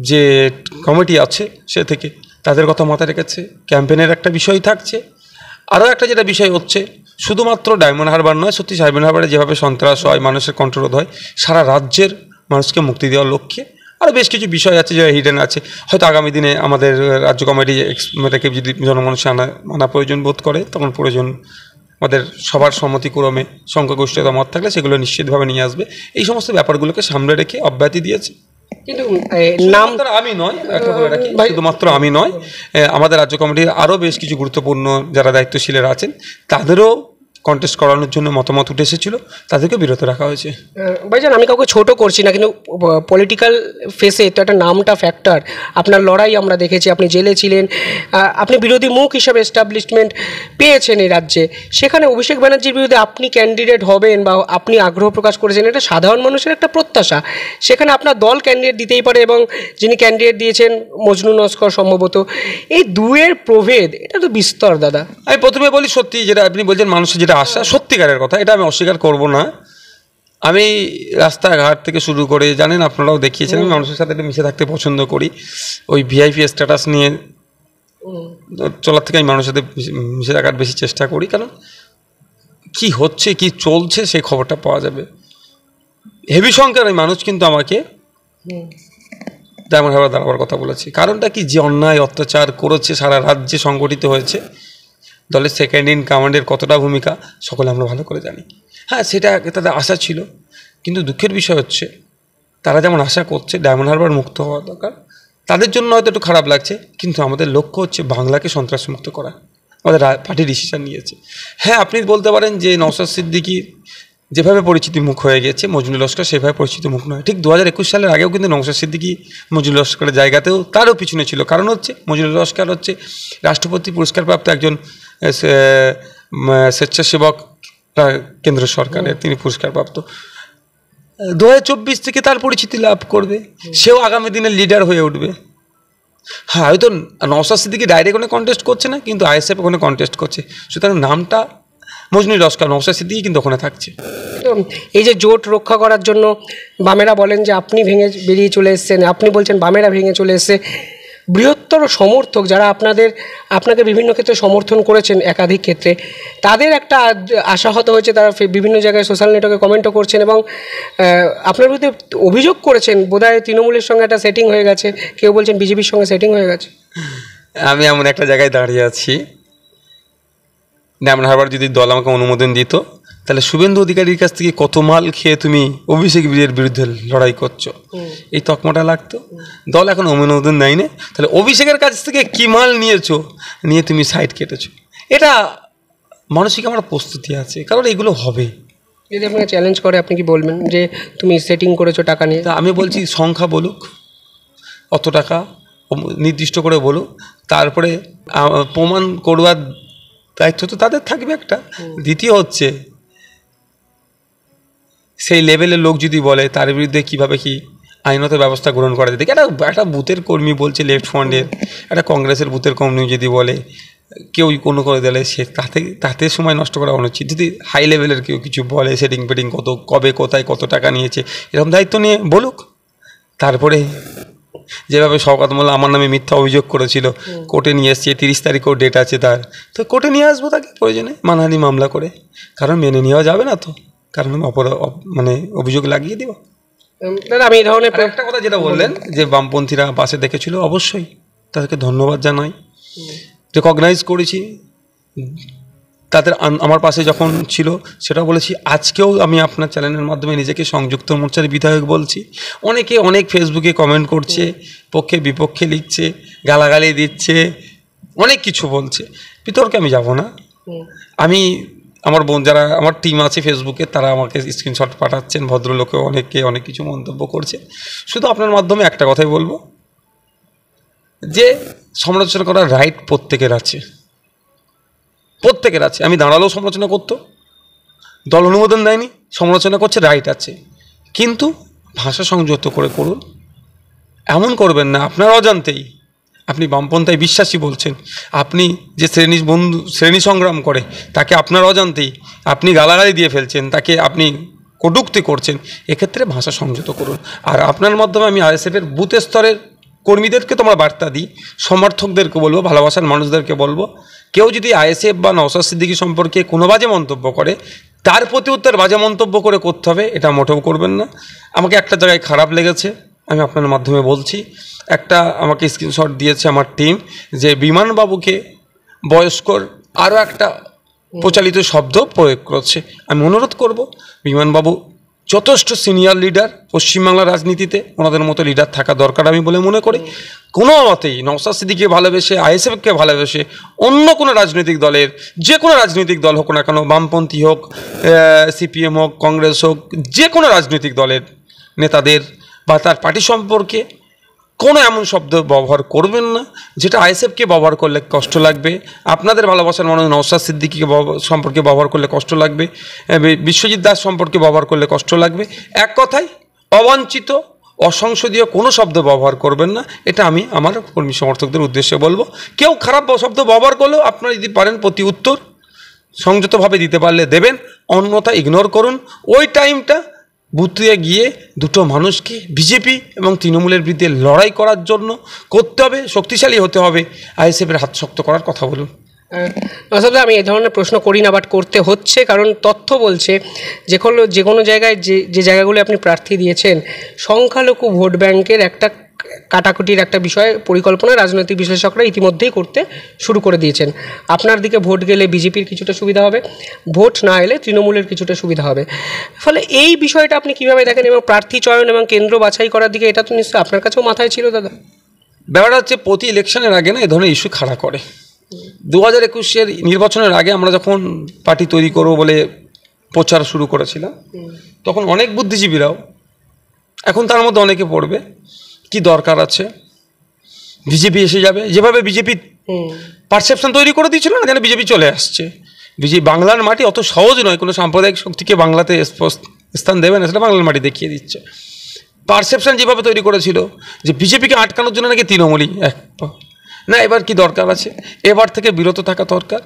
যে কমিটি আছে সে থেকে, তাদের কথা মাথায় রেখেছে। ক্যাম্পেনের একটা বিষয় থাকছে। আরও একটা যেটা বিষয় হচ্ছে, শুধুমাত্র ডায়মন্ড হারবার নয়, সত্যি ডায়মন্ড হারবারে যেভাবে সন্ত্রাস হয়, মানুষের কন্ট্রোল হয়, সারা রাজ্যের মানুষকে মুক্তি দেওয়ার লক্ষ্যে আরও বেশ কিছু বিষয় আছে যেটা হিডেন আছে। হয়তো আগামী দিনে আমাদের রাজ্য কমিটি এটাকে যদি জনমানুষে আনা প্রয়োজন বোধ করে, তখন প্রয়োজন আমাদের সবার সম্মতিক্রমে সংখ্যাগরিষ্ঠতা মত থাকলে সেগুলো নিশ্চিতভাবে নিয়ে আসবে। এই সমস্ত ব্যাপারগুলোকে সামনে রেখে অব্যাহতি দিয়েছে।
কিন্তু নাম
আমি নয়, একটা বলে রাখি, শুধুমাত্র আমি নয়, আমাদের রাজ্য কমিটির আরও বেশ কিছু গুরুত্বপূর্ণ যারা দায়িত্বশীলেরা আছেন তাদেরও কন্টেস্ট করানোর জন্য মতামত উঠে এসেছিল, তাদেরকে বিরত রাখা হয়েছে।
ভাইজান আমি কাউকে ছোট করছি না, কিন্তু পলিটিক্যাল ফেসে তো একটা নামটা ফ্যাক্টর। আপনার লড়াই আমরা দেখেছি, আপনি জেলে ছিলেন, আপনি বিরোধী মুখ হিসাবে এস্টাবলিশমেন্ট পেয়েছেন এই রাজ্যে। সেখানে অভিষেক ব্যানার্জির বিরুদ্ধে আপনি ক্যান্ডিডেট হবেন বা আপনি আগ্রহ প্রকাশ করেছেন, এটা সাধারণ মানুষের একটা প্রত্যাশা। সেখানে আপনার দল ক্যান্ডিডেট দিতেই পারে, এবং যিনি ক্যান্ডিডেট দিয়েছেন মজনু নস্কর সম্ভবত। এই দুয়ের প্রভেদ এটা তো বিস্তর দাদা।
আমি প্রথমে বলি, সত্যি যেটা আপনি বলছেন মানুষের যেটা আশা, সত্যিকারের কথা, এটা আমি অস্বীকার করব না। আমি রাস্তাঘাট থেকে শুরু করে, জানেন আপনারাও দেখিয়েছেন, আমি মানুষের সাথে মিশে থাকতে পছন্দ করি। ওই ভিআইপি স্ট্যাটাস নিয়ে চলার থেকে আমি মানুষের সাথে মিশে থাকার বেশি চেষ্টা করি, কারণ কি হচ্ছে কি চলছে সেই খবরটা পাওয়া যাবে। হেভি সংখ্যার ওই মানুষ কিন্তু আমাকে ডায়মন্ড হারবার দাঁড়াবার কথা বলেছে। কারণটা কি, যে অন্যায় অত্যাচার করেছে সারা রাজ্যে সংগঠিত হয়েছে, দলের সেকেন্ড ইন কমান্ডের কতটা ভূমিকা সকলে আমরা ভালো করে জানি। হ্যাঁ, সেটা তাদের আশা ছিল, কিন্তু দুঃখের বিষয় হচ্ছে তারা যেমন আশা করছে ডায়মন্ড হারবার মুক্ত হওয়া দরকার, তাদের জন্য হয়তো একটু খারাপ লাগছে, কিন্তু আমাদের লক্ষ্য হচ্ছে বাংলাকে সন্ত্রাসমুক্ত করা। আমাদের পার্টি ডিসিশন নিয়েছে। হ্যাঁ, আপনি বলতে পারেন যে নওশাদ সিদ্দিকী যেভাবে পরিচিতি মুখ হয়ে গেছে, মজনু লস্কর সেভাবে পরিচিতি মুখ নয়। ঠিক 2021 সালের আগেও কিন্তু নওশাদ সিদ্দিকী মজনু লস্করের জায়গাতেও তারও পিছনে ছিল। কারণ হচ্ছে মজনু লস্কর হচ্ছে রাষ্ট্রপতি পুরস্কারপ্রাপ্ত একজন স্বেচ্ছাসেবক, কেন্দ্র সরকারের তিনি পুরস্কারপ্রাপ্ত। 2024 থেকে তার পরিচিতি লাভ করবে, সেও আগামী দিনের লিডার হয়ে উঠবে। হ্যাঁ, হয়তো নওশাদ সিদ্দিকী ডাইরেক্ট ওখানে কন্টেস্ট করছে না, কিন্তু আইএসএফ ওখানে কন্টেস্ট করছে, সুতরাং নামটা মজনু লস্কর, নওশাদ সিদ্দিকী কিন্তু ওখানে থাকছে।
এই যে জোট রক্ষা করার জন্য বামেরা বলেন যে আপনি ভেঙে বেরিয়ে চলে এসেছেন, আপনি বলছেন বামেরা ভেঙে চলে এসছে। বৃহত্তর সমর্থক যারা আপনাকে বিভিন্ন ক্ষেত্রে সমর্থন করেছেন একাধিক ক্ষেত্রে, তাদের একটা আশাহত হয়েছে, তারা বিভিন্ন জায়গায় সোশ্যাল নেটওয়ার্কে কমেন্টও করছেন এবং আপনার বিরুদ্ধে অভিযোগ করেছেন বোধহয় তৃণমূলের সঙ্গে একটা সেটিং হয়ে গেছে, কেউ বলছেন বিজেপির সঙ্গে সেটিং হয়ে গেছে।
আমি এমন একটা জায়গায় দাঁড়িয়ে আছি, ডায়মন্ড হারবার যদি দল আমাকে অনুমোদন দিত, তাহলে শুভেন্দু অধিকারীর কাছ থেকে কত মাল খেয়ে তুমি অভিষেক বীরের বিরুদ্ধে লড়াই করছো, এই তকমাটা লাগতো। দল এখন অনুমোদন নেয় না, তাহলে অভিষেকের কাছ থেকে কি মাল নিয়েছো, নিয়ে তুমি সাইড কেটেছো। এটা মানসিক আমার প্রস্তুতি আছে, কারণ এগুলো হবে।
যদি আপনাকে চ্যালেঞ্জ করে আপনি কি বলবেন যে তুমি সেটিং করেছো টাকা নিয়ে?
তা আমি বলছি সংখ্যা বলুক, অত টাকা নির্দিষ্ট করে বলুক, তারপরে প্রমাণ করবার দায়িত্ব তো তাদের থাকবে একটা। দ্বিতীয় হচ্ছে সেই লেভেলের লোক যদি বলে তার বিরুদ্ধে কীভাবে কি আইনত ব্যবস্থা গ্রহণ করা যেতে। একটা বুথের কর্মী বলছে লেফট ফ্রন্টের, একটা কংগ্রেসের বুথের কর্মী যদি বলে কেউ কোনো করে দিলে সে তাতে সময় নষ্ট করা অনুচিত। যদি হাই লেভেলের কেউ কিছু বলে সেটিং পেটিং কত কবে কোথায় কত টাকা নিয়েছে এরকম দায়িত্ব নিয়ে বলুক। তারপরে যেভাবে শওকত মোল্লা আমার নামে মিথ্যা অভিযোগ করেছিল, কোর্টে নিয়ে এসছে, 30 তারিখও ডেট আছে তার, তো কোর্টে নিয়ে আসবো তাকে প্রয়োজনে মানহানি মামলা করে, কারণ মেনে নেওয়া যাবে না তো, কারণ মানে অভিযোগ লাগিয়ে দেবো।
দাদা আমি এই ধরনের
একটা কথা যেটা বললেন যে বামপন্থীরা পাশে দেখেছিল, অবশ্যই তাদেরকে ধন্যবাদ জানাই, রেকগনাইজ করেছি তাদের আমার পাশে যখন ছিল সেটা বলেছি। আজকেও আমি আপনার চ্যানেলের মাধ্যমে নিজেকে সংযুক্ত মোর্চার বিধায়ক বলছি। অনেকে অনেক ফেসবুকে কমেন্ট করছে, পক্ষে বিপক্ষে লিখছে, গালাগালি দিচ্ছে, অনেক কিছু বলছে, বিতর্কে আমি যাব না। আমি আমার যারা আমার টিম আছে ফেসবুকে তারা আমাকে স্ক্রিনশট পাঠাচ্ছেন, ভদ্রলোকেও অনেকে অনেক কিছু মন্তব্য করছে। শুধু আপনার মাধ্যমে একটা কথাই বলবো যে সমালোচনা করার রাইট প্রত্যেকের আছে, প্রত্যেকের আছে। আমি দাঁড়ালেও সমালোচনা করতো, দল অনুমোদন দেয়নি, সমালোচনা করছে, রাইট আছে, কিন্তু ভাষা সংযত করে করুন। এমন করবেন না আপনার অজান্তেই আপনি বামপন্থায় বিশ্বাসী বলছেন, আপনি যে শ্রেণী সংগ্রাম করে তাকে আপনার অজান্তেই আপনি গালাগালি দিয়ে ফেলছেন, তাকে আপনি কটূক্তি করছেন। এক্ষেত্রে ভাষা সংযত করুন। আর আপনার মাধ্যমে আমি আরএসএফের বুথ স্তরের কর্মীদেরকে তোমরা বার্তা দিই, সমর্থকদেরকে বলবো, ভালোবাসার মানুষদেরকে বলবো, কেউ যদি আইএসএফ বা নওশাদ সিদ্দিকী সম্পর্কে কোনো বাজে মন্তব্য করে তার প্রতি উত্তর বাজে মন্তব্য করে করতে হবে, এটা মোটেও করবেন না। আমাকে একটা জায়গায় খারাপ লেগেছে, আমি আপনার মাধ্যমে বলছি। একটা আমাকে স্ক্রিনশট দিয়েছে আমার টিম যে বিমানবাবুকে বয়স্কর আরও একটা প্রচলিত শব্দ প্রয়োগ করছে। আমি অনুরোধ করব, বিমানবাবু যথেষ্ট সিনিয়র লিডার পশ্চিমবাংলার রাজনীতিতে, ওনাদের মতো লিডার থাকা দরকার আমি বলে মনে করি। কোনো মতেই নওশাদ সিদ্দিকীকে ভালোবেসে, আইএসএফকে ভালোবেসে অন্য কোনো রাজনৈতিক দলের, যে কোনো রাজনৈতিক দল হোক না কেন, বামপন্থী হোক, সিপিএম হোক, কংগ্রেস হোক, যে কোনো রাজনৈতিক দলের নেতাদের বা তার পার্টি সম্পর্কে কোনো এমন শব্দ ব্যবহার করবেন না যেটা আইএসএফকে ব্যবহার করলে কষ্ট লাগবে, আপনাদের ভালোবাসার মানুষ নওশাদ সিদ্দিকীকে সম্পর্কে ব্যবহার করলে কষ্ট লাগবে, বিশ্বজিৎ দাস সম্পর্কে ব্যবহার করলে কষ্ট লাগবে। এক কথায় অবাঞ্ছিত অসংসদীয় কোনো শব্দ ব্যবহার করবেন না, এটা আমি আমার কর্মী সমর্থকদের উদ্দেশ্যে বলবো। কেউ খারাপ শব্দ ব্যবহার করলেও আপনারা যদি পারেন প্রতি উত্তর সংযতভাবে দিতে পারলে দেবেন, অন্যথা ইগনোর করুন। ওই টাইমটা বুথে গিয়ে দুটো মানুষকে বিজেপি এবং তৃণমূলের বিরুদ্ধে লড়াই করার জন্য করতে হবে, শক্তিশালী হতে হবে, আইএসএফের হাত শক্ত করার কথা বলুন।
আসলে আমি এই ধরনের প্রশ্ন করি না, বাট করতে হচ্ছে, কারণ তথ্য বলছে যে কোনো জায়গায় যে জায়গাগুলো আপনি প্রার্থী দিয়েছেন সংখ্যালঘু ভোট ব্যাংকের একটা কাটাকুটির একটা বিষয় পরিকল্পনা রাজনৈতিক বিশ্লেষকরা ইতিমধ্যেই করতে শুরু করে দিয়েছেন। আপনার দিকে ভোট গেলে বিজেপির কিছুটা সুবিধা হবে, ভোট না এলে তৃণমূলের কিছুটা সুবিধা হবে। ফলে এই বিষয়টা আপনি কীভাবে দেখেন, এবং প্রার্থী চয়ন এবং কেন্দ্র বাছাই করার দিকে এটা তো নিশ্চয়ই আপনার কাছেও মাথায় ছিল দাদা?
ব্যাপারটা হচ্ছে প্রতি ইলেকশনের আগে না এ ধরনের ইস্যু খাড়া করে। 2021-এর নির্বাচনের আগে আমরা যখন পার্টি তৈরি করবো বলে প্রচার শুরু করেছিলাম, তখন অনেক বুদ্ধিজীবীরাও, এখন তার মধ্যে অনেকে পড়বে, কি দরকার আছে, বিজেপি এসে যাবে, যেভাবে বিজেপি পারসেপশন তৈরি করে দিয়েছিল না, যেন বিজেপি চলে আসছে। বাংলার মাটি অত সহজ নয়, কোনো সাম্প্রদায়িক শক্তিকে বাংলাতে স্থান দেবে না, সেটা বাংলার মাটি দেখিয়ে দিচ্ছে। পারসেপশন যেভাবে তৈরি করেছিল যে বিজেপিকে আটকানোর জন্য নাকি তৃণমূলই না, এবার কি দরকার আছে, এবার থেকে বিরত থাকা দরকার,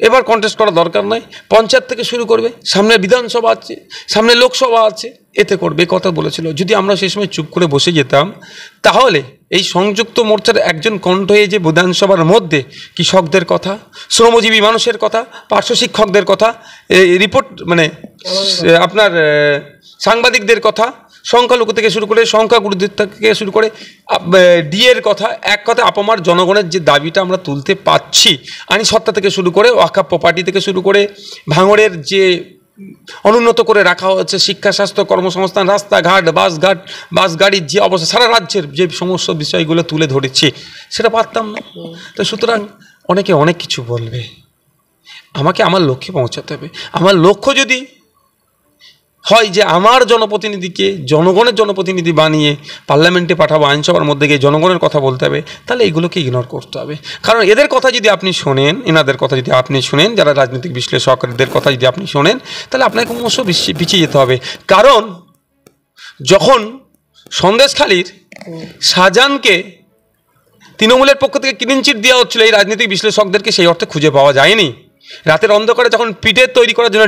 এবার কন্টেস্ট করা দরকার নয়, পঞ্চায়েত থেকে শুরু করবে, সামনে বিধানসভা আছে, সামনে লোকসভা আছে, এতে করবে কথা বলেছিল। যদি আমরা সেই সময় চুপ করে বসে যেতাম তাহলে এই সংযুক্ত মোর্চার একজন কণ্ঠ হয়ে যে বিধানসভার মধ্যে কৃষকদের কথা, শ্রমজীবী মানুষের কথা, পার্শ্ব শিক্ষকদের কথা, রিপোর্ট মানে আপনার সাংবাদিকদের কথা, সংখ্যালঘু থেকে শুরু করে সংখ্যাগুরুদের থেকে শুরু করে ডিএর কথা, এক কথা আপামার জনগণের যে দাবিটা আমরা তুলতে পাচ্ছি, আইনি সত্তা থেকে শুরু করে ওয়াকফ প্রপার্টি থেকে শুরু করে ভাঙড়ের যে অনুন্নত করে রাখা হচ্ছে শিক্ষা, স্বাস্থ্য, কর্মসংস্থান, রাস্তাঘাট, বাস গাড়ির যে অবস্থা, সারা রাজ্যের যে সমস্ত বিষয়গুলো তুলে ধরেছি সেটা পারতাম না। তো সুতরাং অনেকে অনেক কিছু বলবে, আমাকে আমার লক্ষ্যে পৌঁছাতে হবে। আমার লক্ষ্য যদি হয় যে আমার জনপ্রতিনিধিকে জনগণের জনপ্রতিনিধি বানিয়ে পার্লামেন্টে পাঠাবো, আইনসভার মধ্যে গিয়ে জনগণের কথা বলতে হবে, তাহলে এইগুলোকে ইগনোর করতে হবে। কারণ এদের কথা যদি আপনি শোনেন, এনাদের কথা যদি আপনি শোনেন, যারা রাজনৈতিক বিশ্লেষকদের কথা যদি আপনি শোনেন, তাহলে আপনাকে ক্রমশ পিছিয়ে যেতে হবে। কারণ যখন সন্দেশখালীর শাহজাহানকে তৃণমূলের পক্ষ থেকে ক্লিনচিট দেওয়া হচ্ছিল এই রাজনৈতিক বিশ্লেষকদেরকে সেই অর্থে খুঁজে পাওয়া যায়নি। রাতের অন্ধকারে যখন পিঠের তৈরি করার জন্য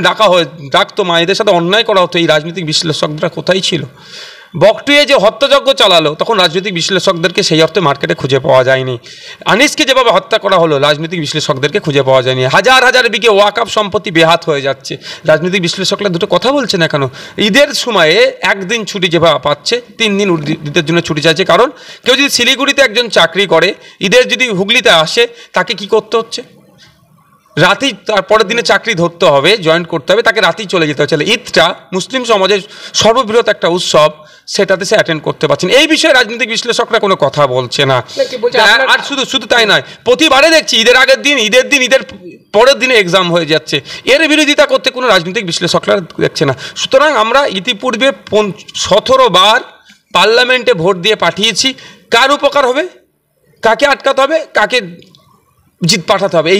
ডাকতো মায়েদের সাথে অন্যায় করা হতো, এই রাজনৈতিক বিশ্লেষকরা কোথায় ছিল? বকটুয়ে যে হত্যাযজ্ঞ চালালো তখন রাজনৈতিক বিশ্লেষকদেরকে সেই অর্থে মার্কেটে খুঁজে পাওয়া যায়নি। আনিসকে যেভাবে হত্যা করা হলো রাজনৈতিক বিশ্লেষকদেরকে খুঁজে পাওয়া যায়নি। হাজার হাজার বিঘে ওয়াকফ সম্পত্তি বেহাত হয়ে যাচ্ছে, রাজনৈতিক বিশ্লেষকরা দুটো কথা বলছে না কেন? ঈদের সময়ে একদিন ছুটি যেভাবে পাচ্ছে 3 দিন ঈদের জন্য ছুটি চাইছে, কারণ কেউ যদি শিলিগুড়িতে একজন চাকরি করে ঈদের যদি হুগলিতে আসে তাকে কি করতে হচ্ছে? রাতেই তার পরের দিনে চাকরি ধরতে হবে, জয়েন করতে হবে, তাকে রাতেই চলে যেতে হচ্ছে। ঈদটা মুসলিম সমাজের সর্ববৃহৎ একটা উৎসব, সেটাতে সে অ্যাটেন্ড করতে পারছেন। এই বিষয়ে রাজনৈতিক বিশ্লেষকরা কোনো কথা বলছে না। আর শুধু তাই নয়, প্রতিবারে দেখছি ঈদের আগের দিন, ঈদের পরের দিনে এক্সাম হয়ে যাচ্ছে। এর বিরোধিতা করতে কোনো রাজনৈতিক বিশ্লেষকরা দেখছে না। সুতরাং আমরা ইতিপূর্বে 17 বার পার্লামেন্টে ভোট দিয়ে পাঠিয়েছি। কার উপকার হবে, কাকে আটকাতে হবে, কাকে জিত পাঠাতে হবে,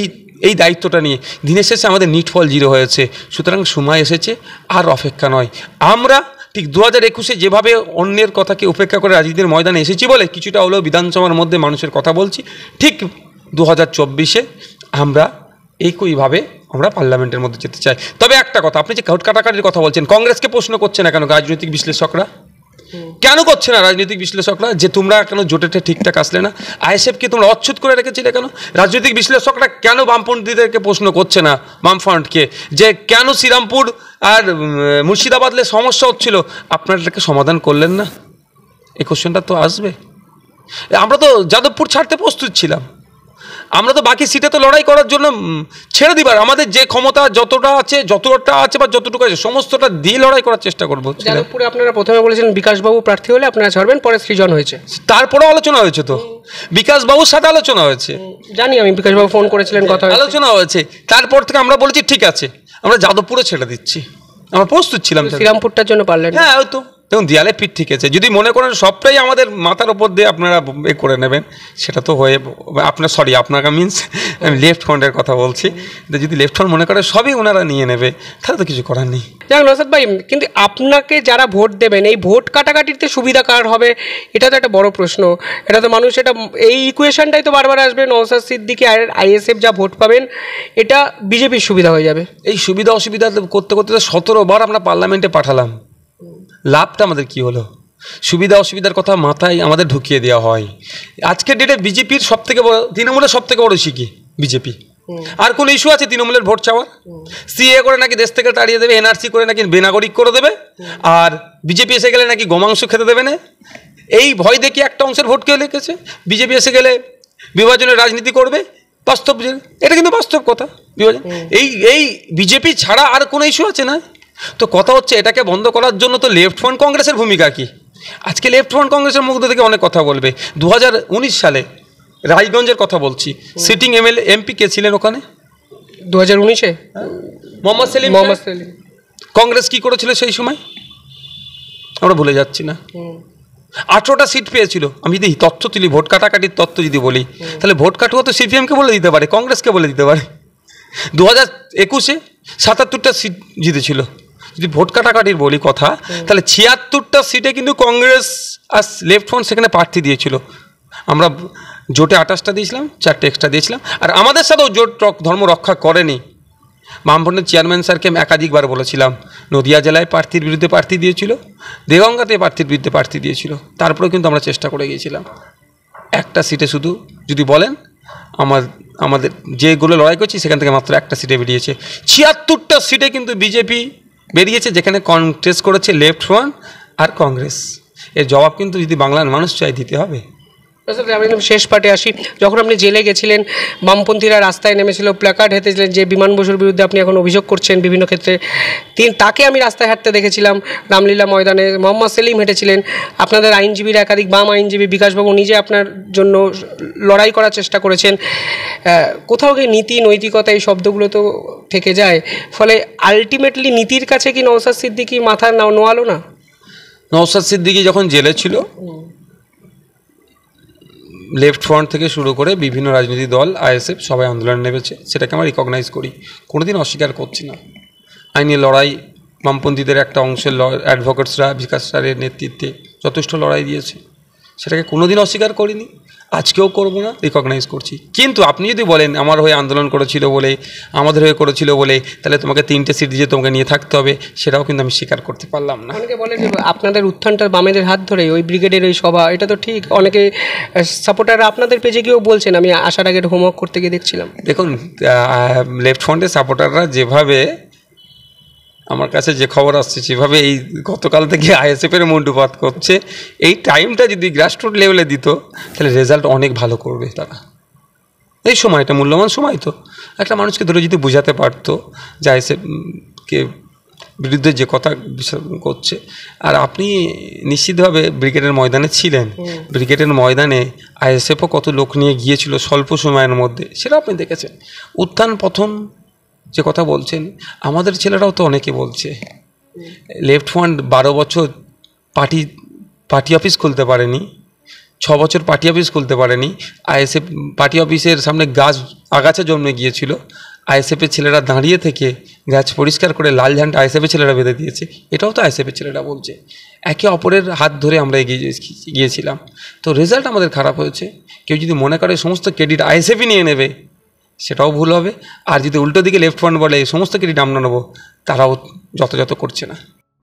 এই দায়িত্বটা নিয়ে দিনের শেষে আমাদের নিটফল 0 হয়েছে। সুতরাং সময় এসেছে, আর অপেক্ষা নয়। আমরা ঠিক 2021-এ যেভাবে অন্যের কথাকে উপেক্ষা করে রাজনীতির ময়দানে এসেছি বলে কিছুটা হলেও বিধানসভার মধ্যে মানুষের কথা বলছি, ঠিক 2024-এ আমরা একইভাবে আমরা পার্লামেন্টের মধ্যে যেতে চাই। তবে একটা কথা, আপনি যে ভোট কাটাকাটির কথা বলছেন, কংগ্রেসকে প্রশ্ন করছে না কেন রাজনৈতিক বিশ্লেষকরা? কেন করছে না রাজনৈতিক বিশ্লেষকরা যে তোমরা কেন জোটেতে ঠিকঠাক আসলে না? আইএসএফকে তোমরা অচ্ছুত করে রেখেছিলে কেন? রাজনৈতিক বিশ্লেষকরা কেন বামপন্থীদেরকে প্রশ্ন করছে না, বামফ্রন্টকে, যে কেন শ্রীরামপুর আর মুর্শিদাবাদে সমস্যা হচ্ছিল, আপনারা এটাকে সমাধান করলেন না? এই কোশ্চেনটা তো আসবে। আমরা তো যাদবপুর ছাড়তে প্রস্তুত ছিলাম, আমরা তো বাকি সিটে তো লড়াই করার জন্য ছেড়ে দিবার, আমাদের যে ক্ষমতা যতটা আছে বা যতটুকু আছে সমস্তটা দিয়ে লড়াই করার চেষ্টা করবো।
যাদবপুরে আপনারা প্রথমে বলেছেন বিকাশবাবু প্রার্থী হলে আপনারা ছাড়বেন, পরে সৃজন হয়েছে,
তারপরে আলোচনা হয়েছে, তো বিকাশবাবুর সাথে আলোচনা হয়েছে,
জানি আমি, বিকাশবাবু ফোন করেছিলেন, কথা
আলোচনা হয়েছে। তারপর থেকে আমরা বলেছি ঠিক আছে আমরা যাদবপুরে ছেড়ে দিচ্ছি, আমরা প্রস্তুত ছিলাম।
শ্রীরামপুরটার জন্য পারলেন?
হ্যাঁ হয়তো, দেখুন দেয়ালে পিঠ ঠিক আছে, যদি মনে করেন সবটাই আমাদের মাথার উপর দিয়ে আপনারা এ করে নেবেন, সেটা তো হয়ে আপনাকে মিনস আমি লেফট ফ্রন্টের কথা বলছি, যদি লেফট ফ্রন্ট মনে করে সবই ওনারা নিয়ে নেবে, তাহলে তো কিছু করার নেই।
যাক নওশাদ ভাই, কিন্তু আপনাকে যারা ভোট দেবেন এই ভোট কাটাকাটিতে সুবিধা কার হবে, এটা তো একটা বড় প্রশ্ন। এটা তো মানুষ, এটা এই ইকুয়েশনটাই তো বারবার আসবে, নওশাদ সিদ্দিকী আর আইএসএফ যা ভোট পাবেন এটা বিজেপির সুবিধা হয়ে যাবে। এই
সুবিধা অসুবিধা করতে করতে 17 বার আমরা পার্লামেন্টে পাঠালাম, লাভটা আমাদের কি হলো? সুবিধা অসুবিধার কথা মাথায় আমাদের ঢুকিয়ে দেওয়া হয়। আজকের ডেটে বিজেপির সবথেকে বড়, তৃণমূলের সবথেকে বড় ইস্যু কি? বিজেপি। আর কোন ইস্যু আছে তৃণমূলের ভোট চাওয়ার? সিএ করে নাকি দেশ থেকে তাড়িয়ে দেবে, এনআরসি করে নাকি বেনাগরিক করে দেবে, আর বিজেপি এসে গেলে নাকি গোমাংস খেতে দেবে না, এই ভয় দেখি একটা অংশের ভোট কেউ লেগেছে। বিজেপি এসে গেলে বিভাজনের রাজনীতি করবে, বাস্তব, এটা কিন্তু বাস্তব কথা। বিভাজন এই বিজেপি ছাড়া আর কোনো ইস্যু আছে না? তো কথা হচ্ছে এটাকে বন্ধ করার জন্য তো লেফট ফ্রন্ট কংগ্রেসের ভূমিকা কি? আজকে লেফট ফ্রন্ট কংগ্রেসের মুখ থেকে অনেক কথা বলবে। 2019 সালে রায়গঞ্জের কথা বলছি, সিটিং এমপি কে ছিলেন ওখানে
2019-এ?
মোহাম্মদ সেলিম। কংগ্রেস কি করেছিল সেই সময় আমরা ভুলে যাচ্ছি না। 18টা সিট পেয়েছিল। আমি যদি তথ্য তুলি, ভোট কাটাকাটির তথ্য যদি বলি, তাহলে ভোট কাটুয়া তো সিপিএমকে বলে দিতে পারে, কংগ্রেসকে বলে দিতে পারে। 2021-এ 77টা সিট জিতেছিল। যদি ভোট কাটাকাটির বলি কথা, তাহলে 76টা সিটে কিন্তু কংগ্রেস আর লেফট ফ্রন্ট সেখানে প্রার্থী দিয়েছিল। আমরা জোটে 28টা দিয়েছিলাম, 4টে এক্সট্রা দিয়েছিলাম। আর আমাদের সাথেও জোট ধর্ম রক্ষা করেনি। বামফ্রন্টের চেয়ারম্যান স্যারকে আমি একাধিকবার বলেছিলাম, নদিয়া জেলায় প্রার্থীর বিরুদ্ধে প্রার্থী দিয়েছিল, দেগঙ্গাতে প্রার্থীর বিরুদ্ধে প্রার্থী দিয়েছিল, তারপরেও কিন্তু আমরা চেষ্টা করে গিয়েছিলাম। একটা সিটে শুধু যদি বলেন, আমাদের যেগুলো লড়াই করছি সেখান থেকে মাত্র একটা সিটে বেরিয়েছে। 76টা সিটে কিন্তু বিজেপি বেরিয়েছে, যেখানে কন্টেস্ট করেছে লেফট ফ্রন্ট আর কংগ্রেস। এর জবাব কিন্তু যদি বাংলার মানুষ চাই দিতে হবে।
আমি শেষ পার্টে আসি, যখন আপনি জেলে গেছিলেন, বামপন্থীরা রাস্তায় নেমেছিল, প্ল্যাকার্ড হেঁটেছিলেন, যে বিমান বসুর বিরুদ্ধে আপনি এখন অভিযোগ করছেন বিভিন্ন ক্ষেত্রে, তাকে আমি রাস্তায় হাঁটতে দেখেছিলাম রামলীলা ময়দানে। মোহাম্মদ সেলিম হেঁটেছিলেন, আপনাদের আইনজীবীরা, একাধিক বাম আইনজীবী, বিকাশবাবু নিজে আপনার জন্য লড়াই করার চেষ্টা করেছেন। কোথাও গিয়ে নীতি, নৈতিকতা এই শব্দগুলো তো থেকে যায়, ফলে আলটিমেটলি নীতির কাছে কি নওশাদ সিদ্দিকী মাথা নোয়ালো না?
নওশাদ সিদ্দিকী যখন জেলে ছিল, লেফট ফ্রন্ট থেকে শুরু করে বিভিন্ন রাজনৈতিক দল, আইএসএফ সবাই আন্দোলন নেমেছে, সেটাকে আমরা রিকগনাইজ করি, কোনোদিন অস্বীকার করছি না। আইনি লড়াই, বামপন্থীদের একটা অংশের অ্যাডভোকেটসরা বিকাশ স্যারের নেতৃত্বে যথেষ্ট লড়াই দিয়েছে। সেটাকে কোনোদিন অস্বীকার করিনি, আজকেও করবো না, রিকগনাইজ করছি। কিন্তু আপনি যদি বলেন আমার হয়ে আন্দোলন করেছিল বলে, আমাদের হয়ে করেছিল বলে, তাহলে তোমাকে 3টে সিট দিয়ে তোমাকে নিয়ে থাকতে হবে, সেটাও কিন্তু আমি স্বীকার করতে পারলাম না।
অনেকে বলে যে আপনাদের উত্থানটা বামেদের হাত ধরে, ওই ব্রিগেডের ওই সভা, এটা তো ঠিক। অনেকে সাপোর্টাররা আপনাদের পেজে গিয়েও বলছেন, আমি আসার আগে হোমওয়ার্ক করতে গিয়ে দেখছিলাম।
দেখুন, লেফট ফ্রন্টের সাপোর্টাররা যেভাবে আমার কাছে যে খবর আসছে, সেভাবে এই গতকাল থেকে আইএসএফের মুন্ডুপাত করছে, এই টাইমটা যদি গ্রাসরুট লেভেলে দিত তাহলে রেজাল্ট অনেক ভালো করবে তারা। এই সময়টা মূল্যবান সময়, তো একটা মানুষকে ধরে যদি বোঝাতে পারতো যে আইএসএফকে বিরুদ্ধে যে কথা করছে। আর আপনি নিশ্চিতভাবে ব্রিগেডের ময়দানে ছিলেন, ব্রিগেডের ময়দানে আইএসএফও কত লোক নিয়ে গিয়েছিল স্বল্প সময়ের মধ্যে, সেটা আপনি দেখেছেন। উত্থান পতন যে কথা বলছেন, আমাদের ছেলেরাও তো অনেকে বলছে লেফট ফ্রন্ট 12 বছর পার্টি অফিস খুলতে পারেনি, 6 বছর পার্টি অফিস খুলতে পারেনি। আইএসএফ পার্টি অফিসের সামনে আগাছা জন্মে গিয়েছিল, আইএসএফের ছেলেরা দাঁড়িয়ে থেকে গাছ পরিষ্কার করে লাল ঝান্ডা আইএসএফের ছেলেরা বেঁধে দিয়েছে, এটাও তো আইএসএফের ছেলেরা বলছে। একে অপরের হাত ধরে আমরা এগিয়ে গিয়েছিলাম, তো রেজাল্ট আমাদের খারাপ হয়েছে। কেউ যদি মনে করে সমস্ত ক্রেডিট আইএসএফই নিয়ে নেবে, সেটাও ভুল হবে। আর যদি উল্টো দিকে লেফট ফ্রন্ট বলে সমস্ত ক্রেডিট আমরা নেবো, তারাও যথাযথ করছে না।